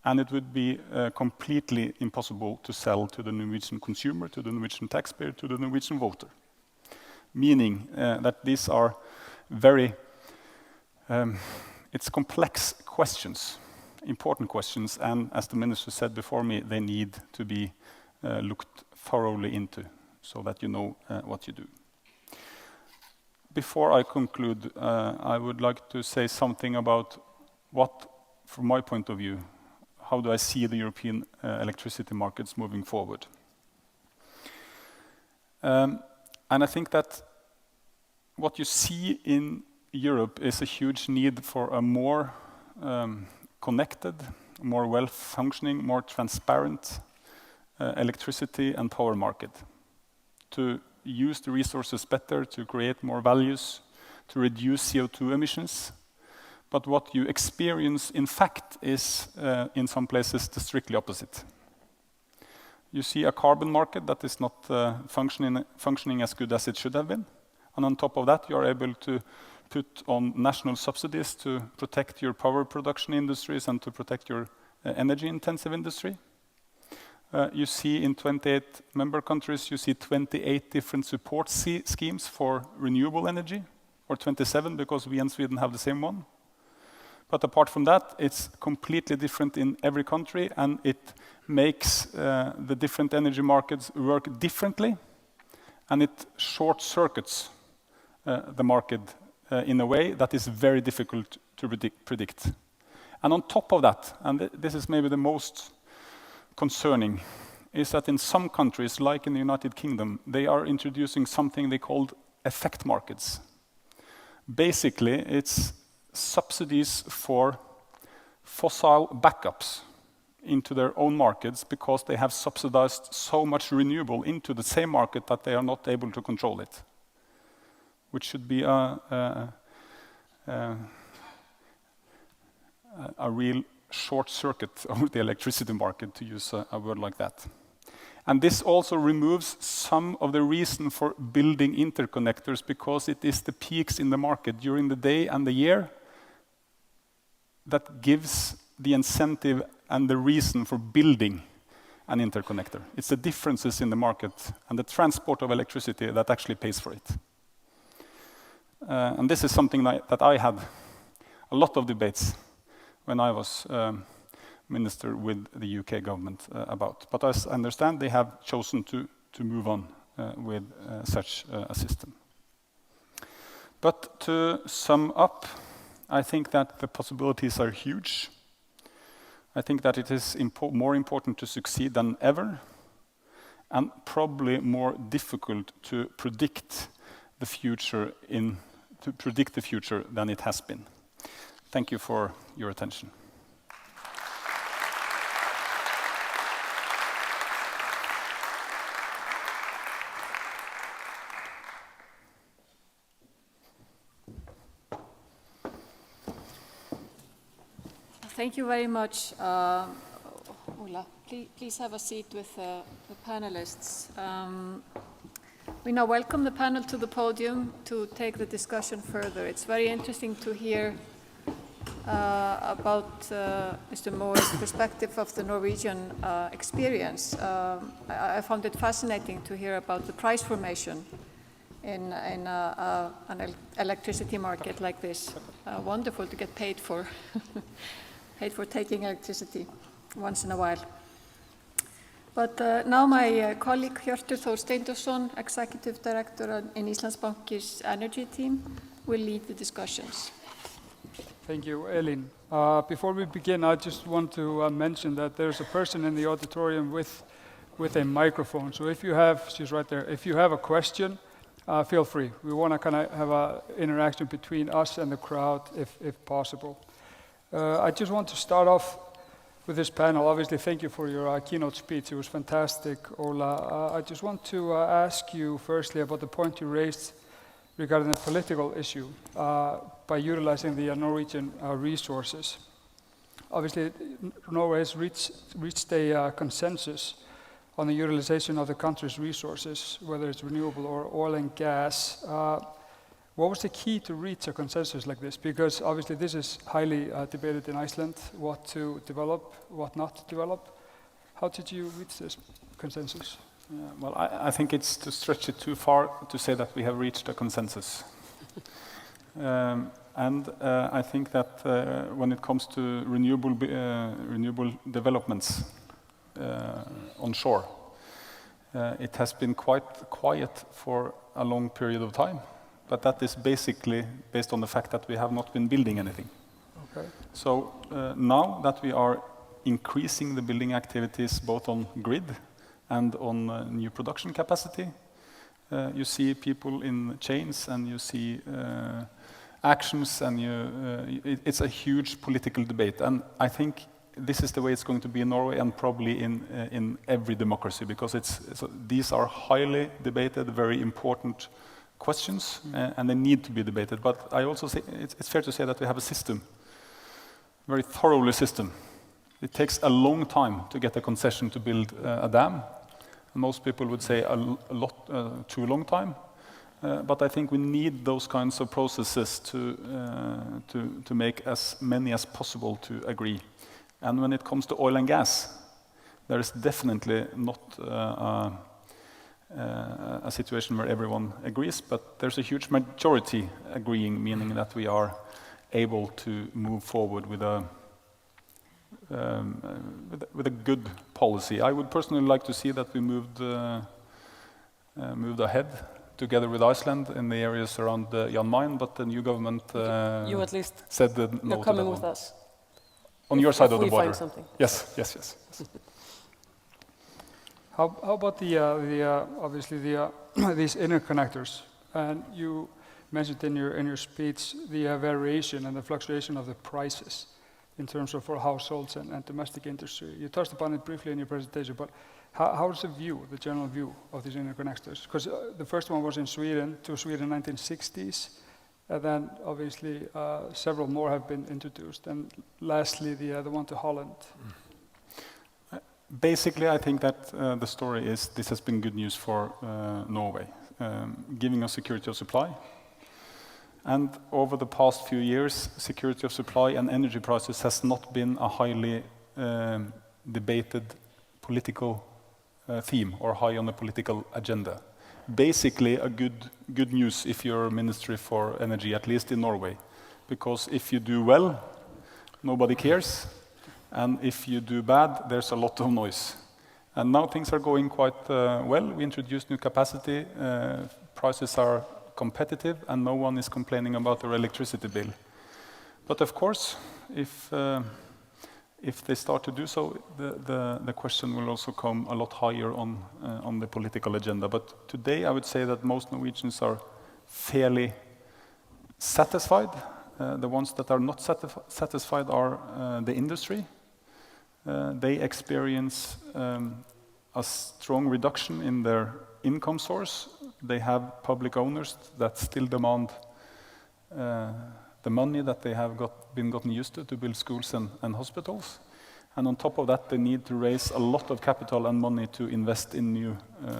And it would be completely impossible to sell to the Norwegian consumer, to the Norwegian taxpayer, to the Norwegian voter. Meaning that these are very, it's complex questions, important questions, and as the minister said before me, they need to be looked thoroughly into so that you know what you do. Before I conclude, I would like to say something about what, from my point of view, how do I see the European electricity markets moving forward? And I think that what you see in Europe is a huge need for a more connected, more well-functioning, more transparent electricity and power market to use the resources better, to create more values, to reduce CO2 emissions. But what you experience, in fact, is in some places the strictly opposite. You see a carbon market that is not functioning as good as it should have been. And on top of that, you are able to put on national subsidies to protect your power production industries and to protect your energy-intensive industry. You see in 28 member countries, you see 28 different support schemes for renewable energy, or 27 because we and Sweden have the same one. But apart from that, it's completely different in every country, and it makes the different energy markets work differently, and it short-circuits the market in a way that is very difficult to predict. And on top of that, and this is maybe the most concerning, is that in some countries, like in the United Kingdom, they are introducing something they called effect markets. Basically, it's subsidies for fossil backups, into their own markets because they have subsidized so much renewable into the same market that they are not able to control it, which should be a real short circuit of the electricity market, to use a word like that. And this also removes some of the reason for building interconnectors, because it is the peaks in the market during the day and the year that gives the incentive and the reason for building an interconnector. It's the differences in the market and the transport of electricity that actually pays for it. And this is something that I had a lot of debates when I was minister with the UK government about. But as I understand, they have chosen to move on with such a system. But to sum up, I think that the possibilities are huge. I think that it is more important to succeed than ever, and probably more difficult to predict the future than it has been. Thank you for your attention. Thank you very much, Ola. Please have a seat with the panelists. We now welcome the panel to the podium to take the discussion further. It's very interesting to hear about Mr. Moe's perspective of the Norwegian experience. I found it fascinating to hear about the price formation in an electricity market like this. Wonderful to get paid for taking electricity once in a while. But now my colleague Hjörtur Þór Steindórsson, Executive Director in Íslandsbanki's Energy team, will lead the discussions. Thank you, Elín. Before we begin, I just want to mention that there's a person in the auditorium with a microphone. So if you have, she's right there, if you have a question, feel free. We want to kind of have an interaction between us and the crowd if possible. I just want to start off with this panel. Obviously, thank you for your keynote speech. It was fantastic, Ola. I just want to ask you firstly about the point you raised regarding the political issue by utilizing the Norwegian resources. Obviously, Norway has reached a consensus on the utilization of the country's resources, whether it's renewable or oil and gas. What was the key to reach a consensus like this? Because obviously this is highly debated in Iceland, what to develop, what not to develop. How did you reach this consensus? Well, I think it's to stretch it too far to say that we have reached a consensus. I think that when it comes to renewable developments onshore, it has been quite quiet for a long period of time. But that is basically based on the fact that we have not been building anything. Okay. So now that we are increasing the building activities both on grid and on new production capacity, you see people in chains and you see actions, and it's a huge political debate. And I think this is the way it's going to be in Norway and probably in every democracy, because these are highly debated, very important questions, and they need to be debated. But I also say it's fair to say that we have a system, very thoroughly system. It takes a long time to get a concession to build a dam. Most people would say a lot too long time. But I think we need those kinds of processes to make as many as possible to agree. And when it comes to oil and gas, there is definitely not a situation where everyone agrees, but there's a huge majority agreeing, meaning that we are able to move forward with a good policy. I would personally like to see that we moved ahead together with Iceland in the areas around Jan Mayen, but the new government you at least said no to that. You're coming with us. On your side of the border. Find something. Yes. How about obviously these interconnectors? And you mentioned in your speech the variation and the fluctuation of the prices. in terms of for households and domestic industry. You touched upon it briefly in your presentation, but how is the general view of these interconnectors? Because the first one was in Sweden, in 1960s, and then obviously several more have been introduced, and lastly the one to Holland. Basically, I think that the story is this has been good news for Norway, giving us security of supply. And over the past few years, security of supply and energy prices has not been a highly debated political theme or high on the political agenda. Basically, a good news if you're Ministry for Energy, at least in Norway, because if you do well, nobody cares, and if you do bad, there's a lot of noise. And now things are going quite well. We introduced new capacity, prices are competitive, and no one is complaining about their electricity bill. But of course, if they start to do so, the question will also come a lot higher on the political agenda. But today, I would say that most Norwegians are fairly satisfied. The ones that are not satisfied are the industry. They experience a strong reduction in their income source. They have public owners that still demand the money that they have been gotten used to build schools and hospitals. And on top of that, they need to raise a lot of capital and money to invest in new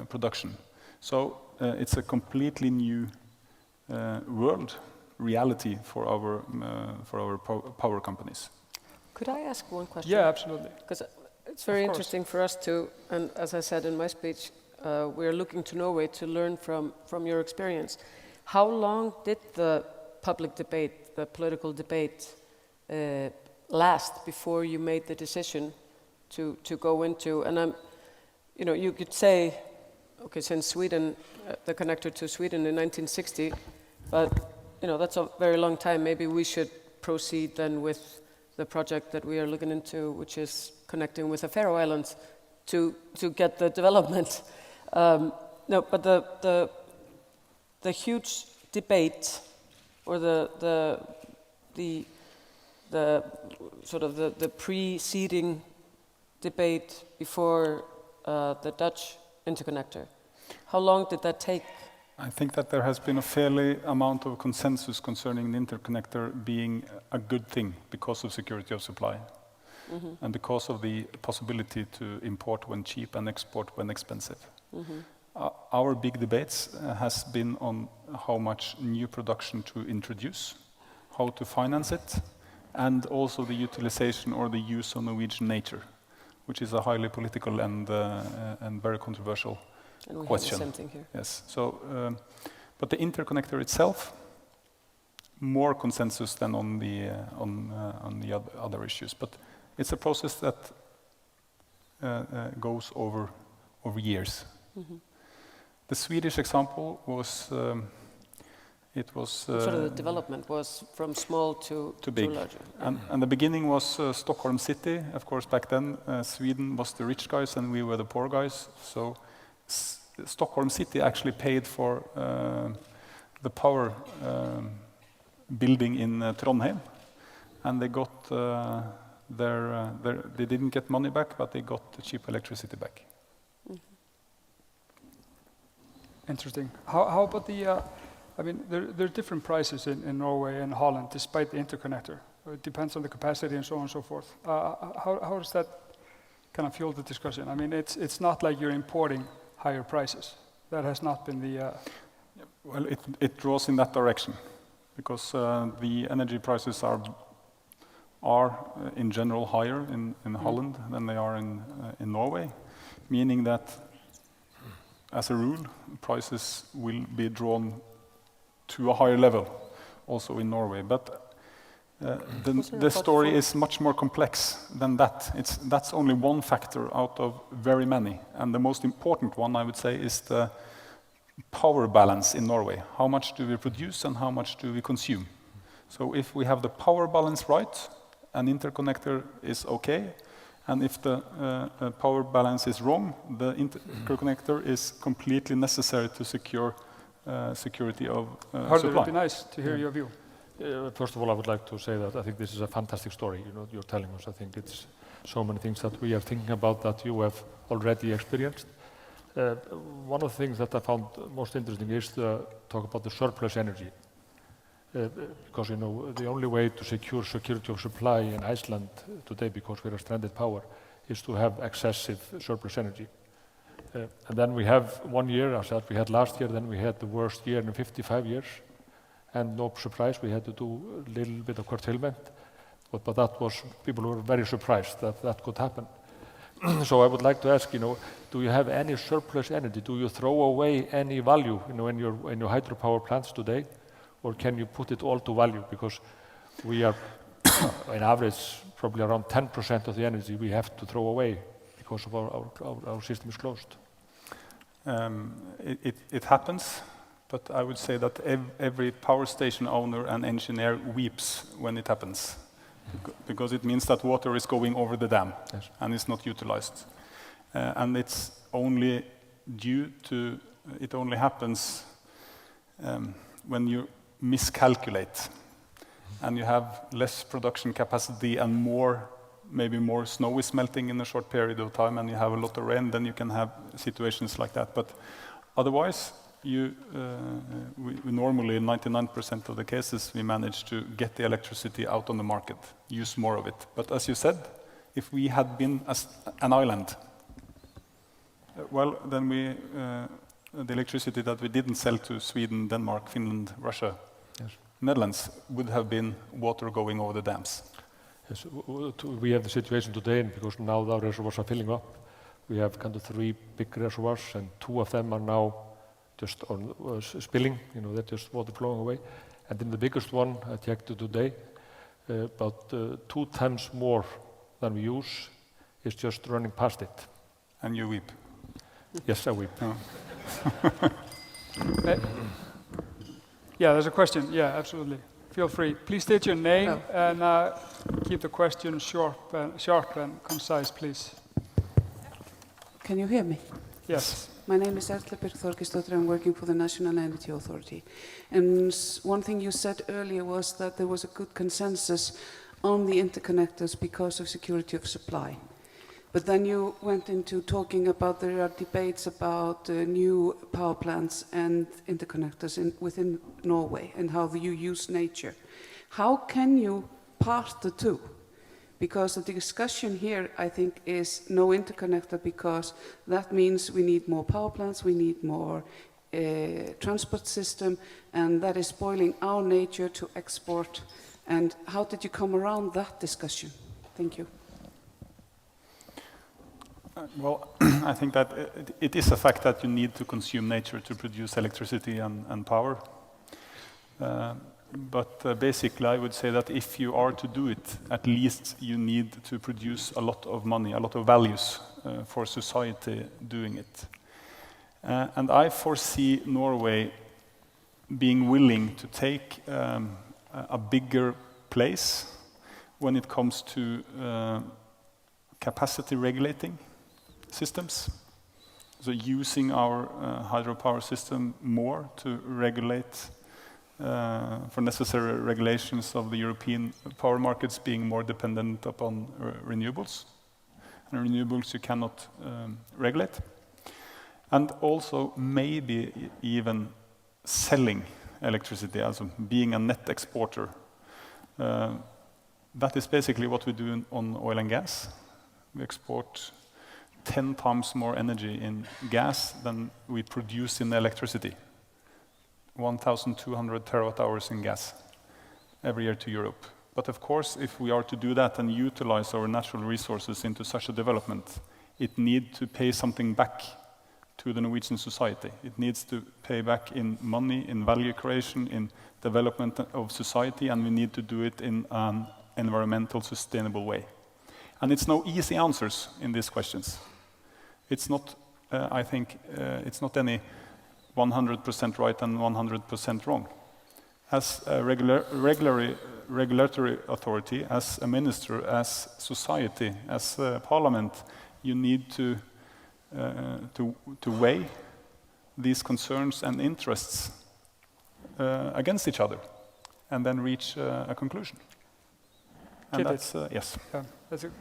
production. So it's a completely new world reality for our power companies. Could I ask one question? Yeah, absolutely. Because it's very interesting for us to, and as I said in my speech, we're looking to Norway to learn from your experience. How long did the public debate, the political debate, last before you made the decision to go into? And you could say, okay, since Sweden, the connector to Sweden in 1960, but that's a very long time. Maybe we should proceed then with the project that we are looking into, which is connecting with the Faroe Islands to get the development. No, but the huge debate, or the sort of the preceding debate before the Dutch interconnector, how long did that take? I think that there has been a fairly amount of consensus concerning the interconnector being a good thing because of security of supply, and because of the possibility to import when cheap and export when expensive. Our big debates has been on how much new production to introduce, how to finance it, and also the utilization or the use of Norwegian nature, which is a highly political and very controversial and we question. Have the same thing here. Yes. So, but the interconnector itself, more consensus than on the other issues. But it's a process that goes over years. The Swedish example was sort of the development was from small to big. Larger. And the beginning was Stockholm City. Of course, back then Sweden was the rich guys and we were the poor guys. So Stockholm City actually paid for the power building in Trondheim, and they got they didn't get money back, but they got the cheap electricity back. Interesting. How about the? I mean, there are different prices in Norway and Holland, despite the interconnector. It depends on the capacity and so on and so forth. How does that kind of fuel the discussion? I mean, it's not like you're importing higher prices. That has not been the... Well, it draws in that direction, because the energy prices are in general higher in Holland than they are in Norway, meaning that, as a rule, prices will be drawn to a higher level also in Norway. But the story is much more complex than that. That's only one factor out of very many. And the most important one, I would say, is the power balance in Norway. How much do we produce and how much do we consume? So if we have the power balance right, an interconnector is okay. And if the power balance is wrong, the interconnector is completely necessary to secure security of Hörður, supply. it would be nice to hear your view. First of all, I would like to say that I think this is a fantastic story, you're telling us. I think it's so many things that we are thinking about that you have already experienced. One of the things that I found most interesting is to talk about the surplus energy. Because, the only way to secure security of supply in Iceland today, because we are stranded power, is to have excessive surplus energy. And then we have 1 year, as we had last year, then we had the worst year in 55 years. And no surprise, we had to do a little bit of curtailment. But that was, people were very surprised that that could happen. So I would like to ask, do you have any surplus energy? Do you throw away any value, in your hydropower plants today? Or can you put it all to value? Because we are, on average, probably around 10% of the energy we have to throw away because of our system is closed. It happens, but I would say that every power station owner and engineer weeps when it happens, because it means that water is going over the dam. Yes. And it's not utilized. And it's only it only happens when you miscalculate and you have less production capacity and maybe more snow is melting in a short period of time and you have a lot of rain, then you can have situations like that. But otherwise, we normally, in 99% of the cases, we manage to get the electricity out on the market, use more of it. But as you said, if we had been an island, well, then the electricity that we didn't sell to Sweden, Denmark, Finland, Russia, Yes. Netherlands would have been water going over the dams. Yes, we have the situation today, and because now the reservoirs are filling up, we have kind of 3 big reservoirs, and 2 of them are now just spilling, they're just water flowing away. And then the biggest one, I checked today, about 2 times more than we use is just running past it. And you weep. Yes, I weep. Oh. Yeah, there's a question. Yeah, absolutely. Feel free. Please state your name and keep the question short and concise, please. Can you hear me? Yes. My name is Erla Þorgeirsdóttir. I'm working for the National Energy Authority. And one thing you said earlier was that there was a good consensus on the interconnectors because of security of supply. But then you went into talking about there are debates about new power plants and interconnectors within Norway and how you use nature. How can you part the two? Because the discussion here, I think, is no interconnector because that means we need more power plants, we need more transport system, and that is spoiling our nature to export. And how did you come around that discussion? Thank you. Well, I think that it is a fact that you need to consume nature to produce electricity and power. But basically, I would say that if you are to do it, at least you need to produce a lot of money, a lot of values for society doing it. And I foresee Norway being willing to take a bigger place when it comes to capacity regulating systems. So using our hydropower system more to regulate for necessary regulations of the European power markets being more dependent upon renewables. And renewables you cannot regulate. And also maybe even selling electricity, as being a net exporter. That is basically what we do on oil and gas. We export 10 times more energy in gas than we produce in electricity. 1,200 terawatt hours in gas every year to Europe. But of course, if we are to do that and utilize our natural resources into such a development, it needs to pay something back to the Norwegian society. It needs to pay back in money, in value creation, in development of society, and we need to do it in an environmental, sustainable way. And it's no easy answers in these questions. It's not, I think, it's not any 100% right and 100% wrong. As a regulatory authority, as a minister, as society, as a parliament, you need to weigh these concerns and interests against each other. and then reach a conclusion. And Ketill. that's, yes. Yeah,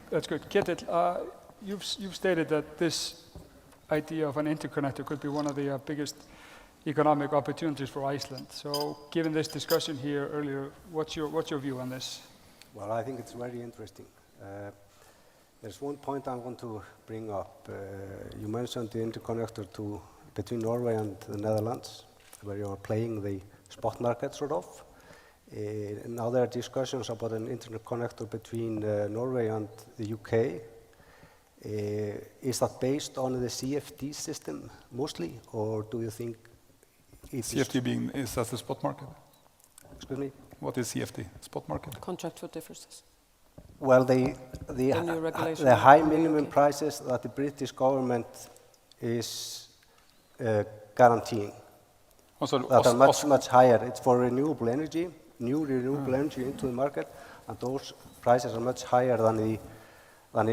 that's good. Ketill, you've stated that this idea of an interconnector could be one of the biggest economic opportunities for Iceland. So, given this discussion here earlier, what's your view on this? Well, I think it's very interesting. There's one point I want to bring up. You mentioned the interconnector between Norway and the Netherlands, where you are playing the spot market, sort of. Now there are discussions about an interconnector between Norway and the UK. Is that based on the CFD system mostly, or do you think it's... CFD being, is that the spot market? Excuse me? What is CFD? Spot market? Contract for differences. Well, the new regulation high in the minimum UK. prices that the British government is guaranteeing that are much higher. It's for renewable energy, new renewable energy into the market, and those prices are much higher than the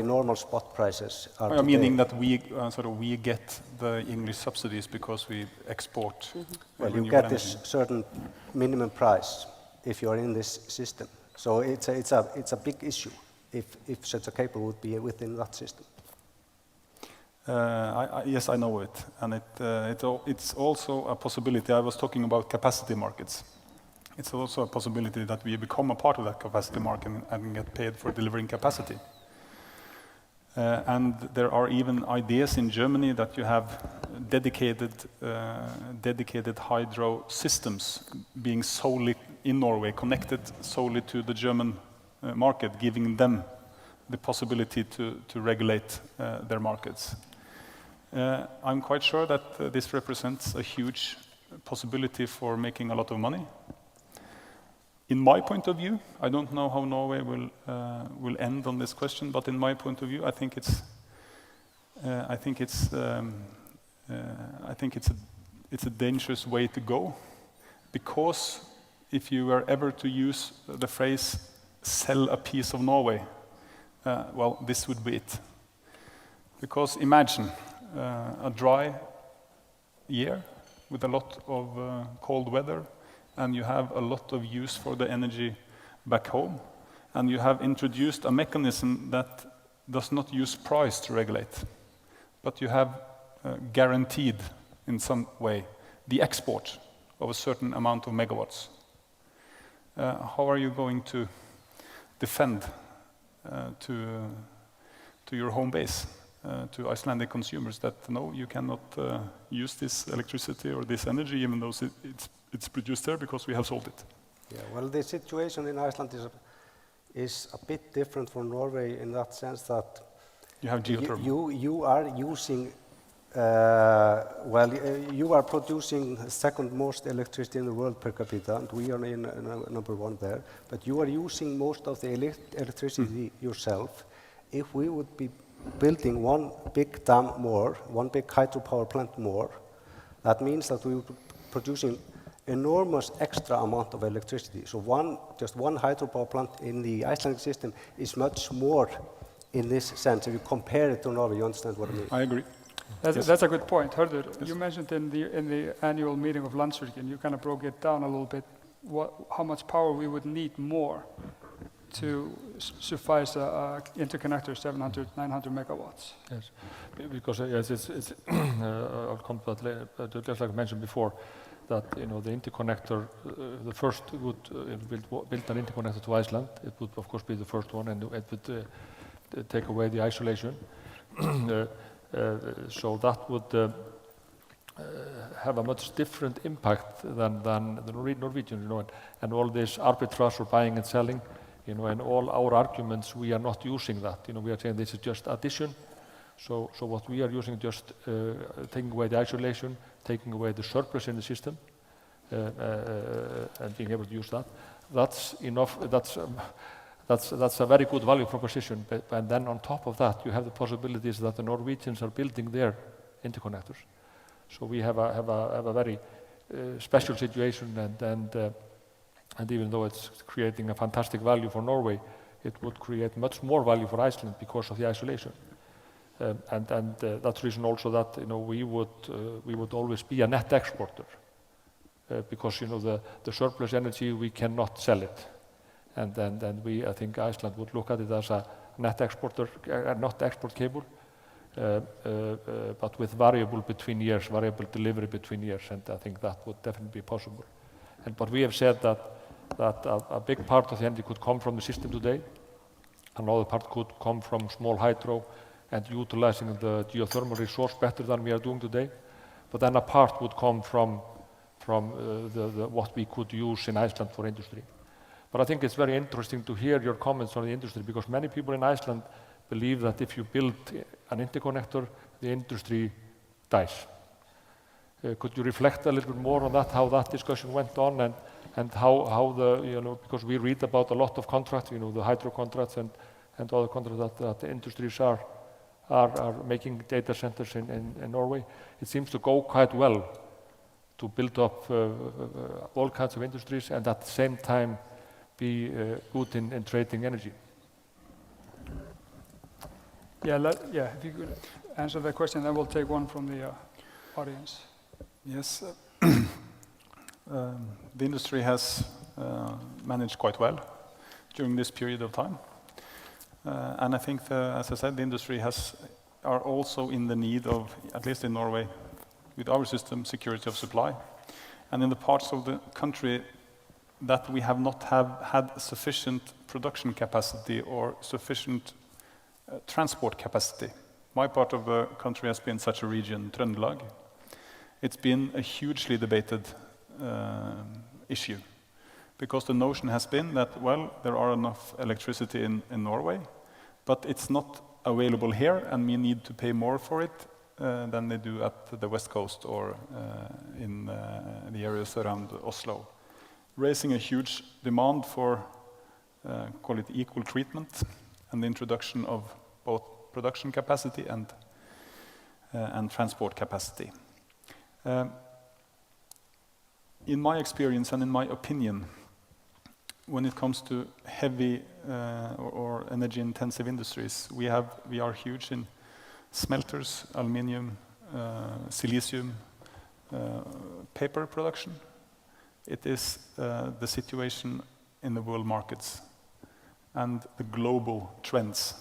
normal spot prices are today. Meaning that we we get the English subsidies because we export. Well, you renewable get energy. this certain minimum price if you are in this system. So it's a big issue if such a cable would be within that system. Yes, I know it, and it's also a possibility. I was talking about capacity markets. It's also a possibility that we become a part of that capacity market and get paid for delivering capacity. And there are even ideas in Germany that you have dedicated hydro systems being solely in Norway, connected solely to the German market, giving them the possibility to regulate their markets. I'm quite sure that this represents a huge possibility for making a lot of money. In my point of view, I don't know how Norway will end on this question, but in my point of view, I think it's a dangerous way to go, because if you were ever to use the phrase "sell a piece of Norway," well, this would be it. Because imagine a dry year with a lot of cold weather, and you have a lot of use for the energy back home, and you have introduced a mechanism that does not use price to regulate, but you have guaranteed in some way the export of a certain amount of megawatts. How are you going to defend to your home base, to Icelandic consumers, that no, you cannot use this electricity or this energy, even though it's produced there, because we have sold it? Yeah, well, the situation in Iceland is a bit different from Norway in that sense that you have geothermal. You are using, you are producing the second most electricity in the world per capita, and we are in number one there. But you are using most of the electricity yourself. If we would be building one big dam more, one big hydropower plant more, that means that we would be producing enormous extra amount of electricity. So just one hydropower plant in the Icelandic system is much more in this sense. If you compare it to Norway, you understand what I mean. I agree. That's a good point. Hörður, you mentioned in the annual meeting of Landsvirkjunar, you kind of broke it down a little bit, how much power we would need more to suffice a interconnector 700, 900 megawatts. Yes, because yes, it's I'll come to that later, just like I mentioned before, that the interconnector, the first would build an interconnector to Iceland. It would of course be the first one, and it would take away the isolation. So that would have a much different impact than the Norwegian, and all this arbitrage for buying and selling, and all our arguments, we are not using that. We are saying this is just addition. So what we are using, just taking away the isolation, taking away the surplus in the system, and being able to use that. That's enough. That's a very good value proposition. And then on top of that, you have the possibilities that the Norwegians are building their interconnectors. So we have a very special situation, and even though it's creating a fantastic value for Norway, it would create much more value for Iceland because of the isolation. And that's the reason also that we would always be a net exporter. because the surplus energy, we cannot sell it. And then I think Iceland would look at it as a net exporter, not export cable, but with variable delivery between years, and I think that would definitely be possible. But we have said that a big part of the energy could come from the system today, another part could come from small hydro and utilizing the geothermal resource better than we are doing today, but then a part would come from what we could use in Iceland for industry. But I think it's very interesting to hear your comments on the industry, because many people in Iceland believe that if you build an interconnector, the industry dies. Could you reflect a little bit more on that, how that discussion went on, and how because we read about a lot of contracts, the hydro contracts and other contracts that the industries are making data centers in Norway. It seems to go quite well to build up all kinds of industries and at the same time be good in trading energy. If you could answer that question, then we'll take one from the audience. Yes, the industry has managed quite well during this period of time. And I think, as I said, the industry are also in the need of, at least in Norway, with our system, security of supply. And in the parts of the country that we have not had sufficient production capacity or sufficient transport capacity. My part of the country has been such a region, Trøndelag. It's been a hugely debated issue, because the notion has been that, well, there are enough electricity in Norway, but it's not available here, and we need to pay more for it than they do at the west coast or in the areas around Oslo, raising a huge demand for, call it equal treatment, and the introduction of both production capacity and transport capacity. In my experience and in my opinion, when it comes to heavy or energy-intensive industries, we are huge in smelters, aluminium, silicium, paper production. It is the situation in the world markets and the global trends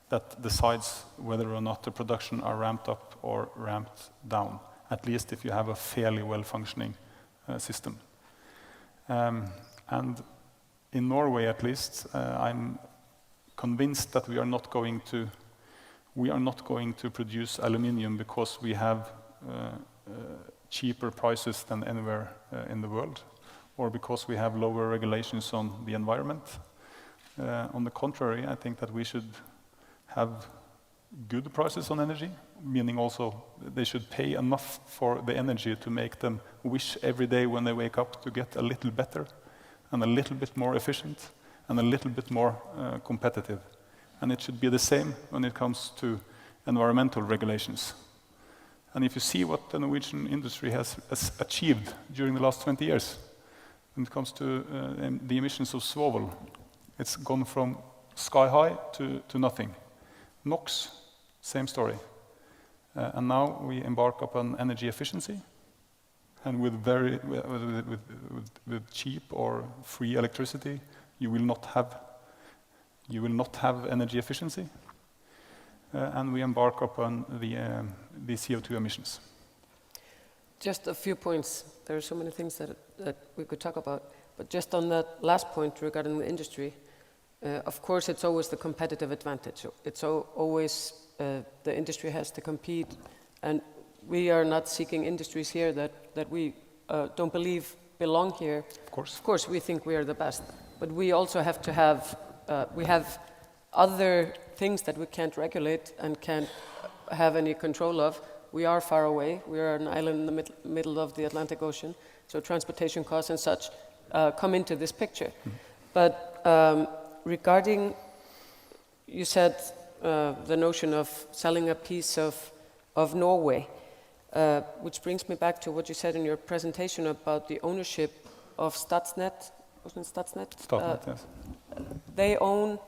that decides whether or not the production are ramped up or ramped down, at least if you have a fairly well-functioning system. And in Norway, at least, I'm convinced that we are not going to produce aluminium because we have cheaper prices than anywhere in the world, or because we have lower regulations on the environment. On the contrary, I think that we should have good prices on energy, meaning also they should pay enough for the energy to make them wish every day when they wake up to get a little better and a little bit more efficient and a little bit more competitive. And it should be the same when it comes to environmental regulations. And if you see what the Norwegian industry has achieved during the last 20 years, when it comes to the emissions of swivel, it's gone from sky high to nothing. NOx, same story. And now we embark upon energy efficiency, and with cheap or free electricity, you will not have energy efficiency. And we embark upon the CO2 emissions. Just a few points. There are so many things that we could talk about, but just on that last point regarding the industry, of course, it's always the competitive advantage. It's always the industry has to compete, and we are not seeking industries here that we don't believe belong here. Of course, we think we are the best, but we also have to have we have other things that we can't regulate and can't have any control of. We are far away. We are an island in the middle of the Atlantic Ocean, so transportation costs and such come into this picture. But regarding, you said the notion of selling a piece of Norway, which brings me back to what you said in your presentation about the ownership of Statnett. Wasn't it Statnett? Statnett, yes. They own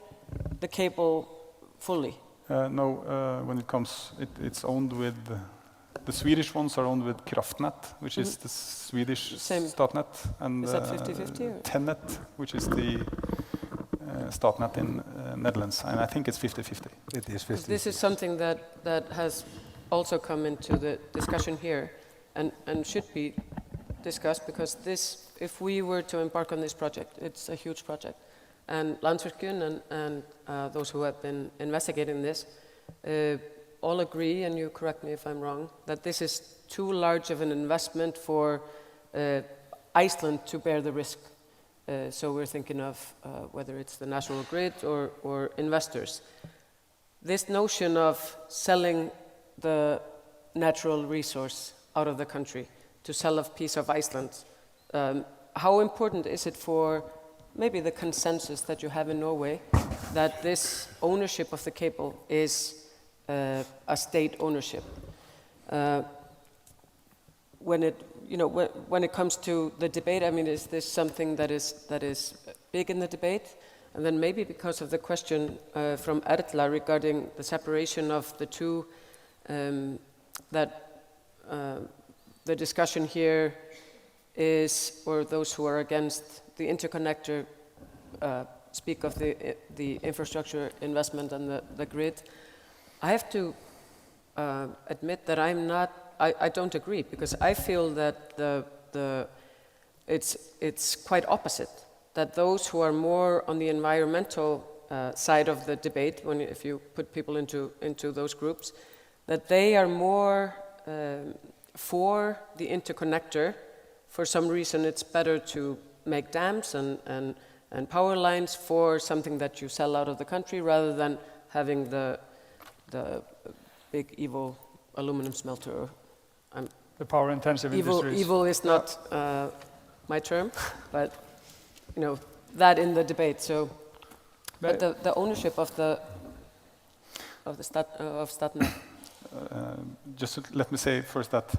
the cable fully? No, when it comes, it's owned with The Swedish ones are owned with Kraftnät, which is the Swedish Statnät, and Is that 50-50? Tennet, which is the Statnät in Netherlands, and I think it's 50-50. It is 50. This is something that has also come into the discussion here and should be discussed, because this, if we were to embark on this project, it's a huge project. And Landsvirkjunar and those who have been investigating this all agree, and you correct me if I'm wrong, that this is too large of an investment for Iceland to bear the risk. So we're thinking of whether it's the national grid or investors. This notion of selling the natural resource out of the country to sell a piece of Iceland, how important is it for maybe the consensus that you have in Norway that this ownership of the cable is a state ownership? When it comes to the debate, I mean, is this something that is big in the debate? And then maybe because of the question from Erla regarding the separation of the two, that the discussion here is, or those who are against the interconnector speak of the infrastructure investment and the grid. I have to admit that I don't agree, because I feel that it's quite opposite. That those who are more on the environmental side of the debate, if you put people into those groups, that they are more for the interconnector. For some reason, it's better to make dams and power lines for something that you sell out of the country, rather than having the big evil aluminum smelter. The power-intensive industries. Evil is not my term, but that in the debate. So, but the ownership of Statnett. Just let me say first that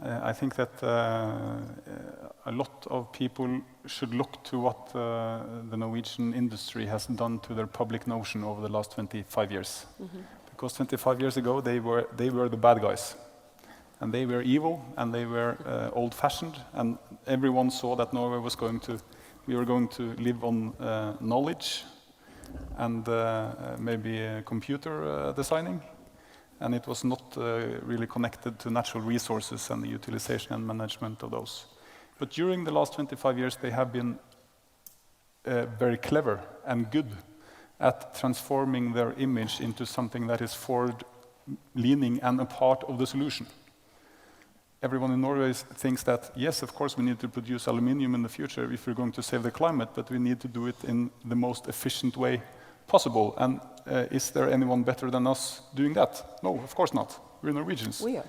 I think that a lot of people should look to what the Norwegian industry has done to their public notion over the last 25 years. Mm-hmm. Because 25 years ago, they were the bad guys. And they were evil, and they were old-fashioned, and everyone saw that Norway we were going to live on knowledge and maybe computer designing. And it was not really connected to natural resources and the utilization and management of those. But during the last 25 years, they have been very clever and good at transforming their image into something that is forward-leaning and a part of the solution. Everyone in Norway thinks that, yes, of course, we need to produce aluminium in the future if we're going to save the climate, but we need to do it in the most efficient way possible. And is there anyone better than us doing that? No, of course not. We're Norwegians. We are.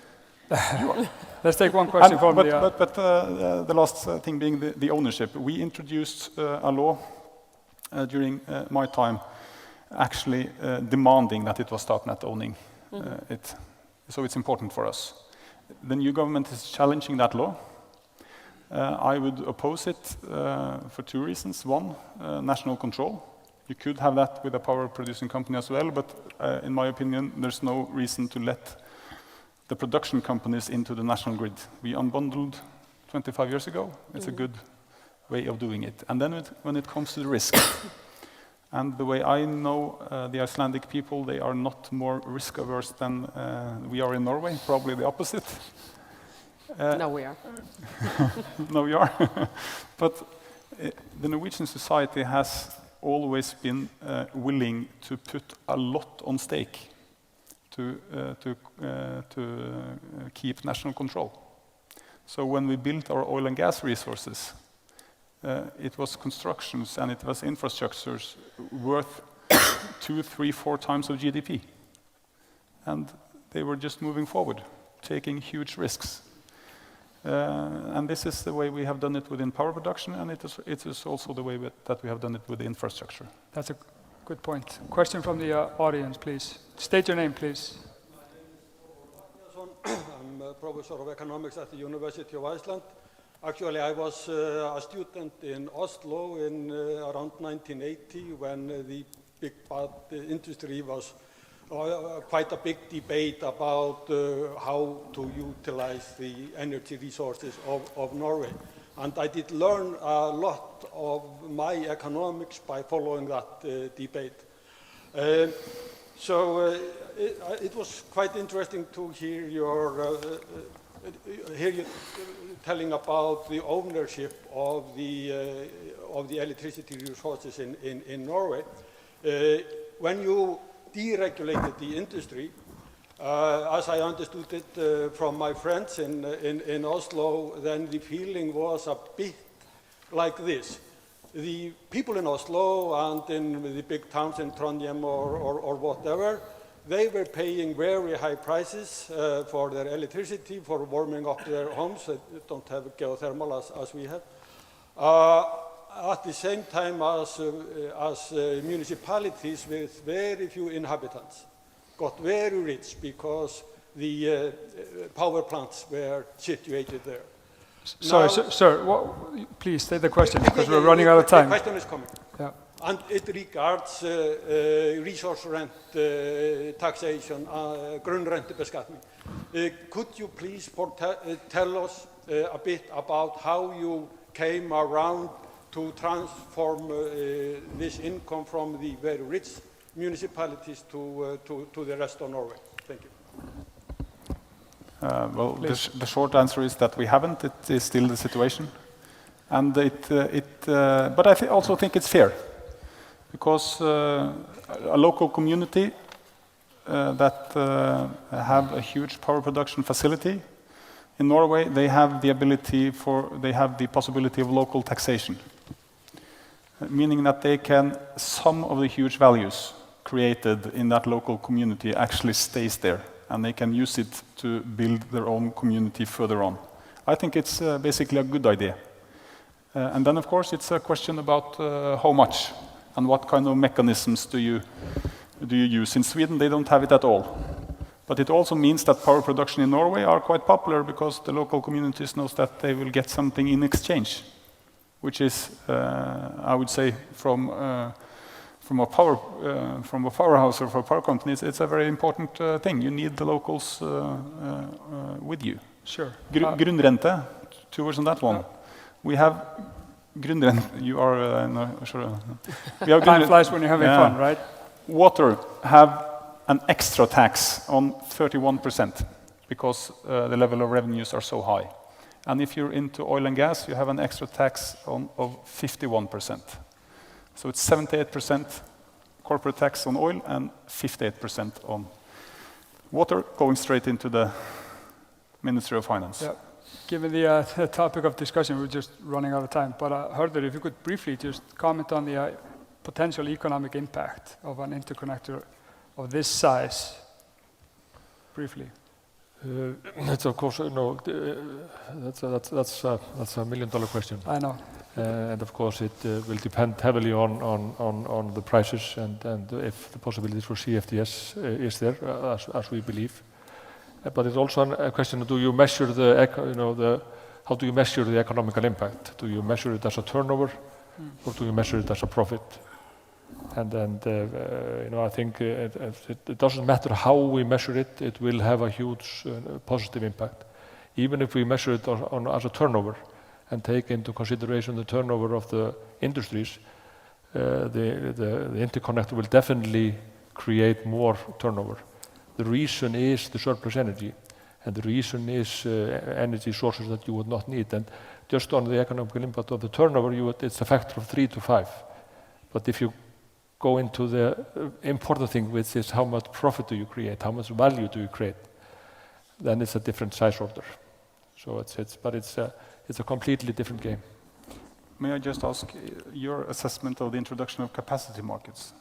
You are. Let's take one question from the last thing being the ownership. We introduced a law during my time, actually demanding that it was Statnett owning it. So it's important for us. The new government is challenging that law. I would oppose it for two reasons. One, national control. You could have that with a power producing company as well, but in my opinion, there's no reason to let the production companies into the national grid. We unbundled 25 years ago. It's a good way of doing it. And then when it comes to the risk, and the way I know the Icelandic people, they are not more risk averse than we are in Norway, probably the opposite. No, we are. No, we are. But the Norwegian society has always been willing to put a lot on stake to keep national control. So when we built our oil and gas resources, it was constructions and it was infrastructures worth 2, 3, 4 times of GDP. And they were just moving forward, taking huge risks. And this is the way we have done it within power production, and it is also the way that we have done it with the infrastructure. That's a good point. Question from the audience, please. State your name, please. I'm a professor of economics at the University of Iceland. Actually, I was a student in Oslo in around 1980 when the big bad industry was quite a big debate about how to utilize the energy resources of Norway. And I did learn a lot of my economics by following that debate. It was quite interesting to hear you telling about the ownership of the electricity resources in Norway. When you deregulated the industry, as I understood it from my friends in Oslo, then the feeling was a bit like this. The people in Oslo and in the big towns in Trondheim or whatever, they were paying very high prices for their electricity, for warming up their homes. They don't have geothermal as we have. At the same time as municipalities with very few inhabitants got very rich because the power plants were situated there. Sorry, sir, please state the question because we're running out of time. The question is coming. Yeah. And it regards resource rent taxation, grunnrentebeskatning. Could you please tell us a bit about how you came around to transform this income from the very rich municipalities to the rest of Norway? Thank you. Well, the short answer is that we haven't. It is still the situation. And but I also think it's fair. Because a local community that have a huge power production facility in Norway, they have the possibility of local taxation, meaning that some of the huge values created in that local community actually stays there, and they can use it to build their own community further on. I think it's basically a good idea. And then, of course, it's a question about how much. And what kind of mechanisms do you use? In Sweden, they don't have it at all. But it also means that power production in Norway are quite popular because the local communities know that they will get something in exchange, which is, I would say, from a powerhouse or for power companies, it's a very important thing. You need the locals with you. Sure. Grunnrente, 2 words on that one. We have grunnrente. You are sure. Time flies when you're having fun, right? Water have an extra tax on 31% because the level of revenues are so high. And if you're into oil and gas, you have an extra tax of 51%. So it's 78% corporate tax on oil and 58% on water, going straight into the Ministry of Finance. Yeah. Given the topic of discussion, we're just running out of time. But Hörður, if you could briefly just comment on the potential economic impact of an interconnector of this size, briefly. That's of course that's a $1 million question. I know. And of course it will depend heavily on the prices and if the possibilities for CFDs is there, as we believe. But it's also a question: do you measure how do you measure the economical impact? Do you measure it as a turnover, or do you measure it as a profit? And I think it doesn't matter how we measure it; it will have a huge positive impact. Even if we measure it as a turnover and take into consideration the turnover of the industries, the interconnector will definitely create more turnover. The reason is the surplus energy, and the reason is energy sources that you would not need. And just on the economic impact of the turnover, it's a factor of 3 to 5. But if you go into the important thing, which is how much profit do you create, how much value do you create, then it's a different size order. So it's a completely different game. May I just ask your assessment of the introduction of capacity markets?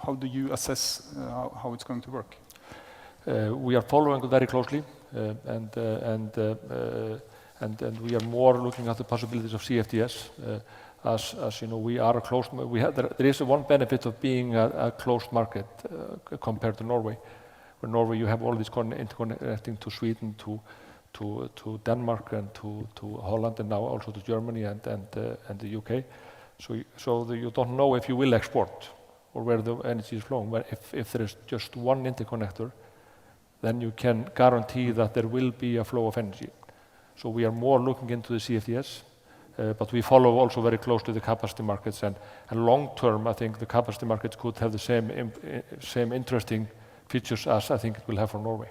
How do you assess how it's going to work? We are following it very closely, and we are more looking at the possibilities of CFDs. As you know, we are a closed. There is one benefit of being a closed market compared to Norway. Where Norway, you have all this interconnecting to Sweden, to Denmark, and to Holland, and now also to Germany and the UK. So you don't know if you will export or where the energy is flowing. Where if there is just one interconnector, then you can guarantee that there will be a flow of energy. So we are more looking into the CFDs, but we follow also very closely the capacity markets, and long term I think the capacity markets could have the same interesting features as I think it will have for Norway.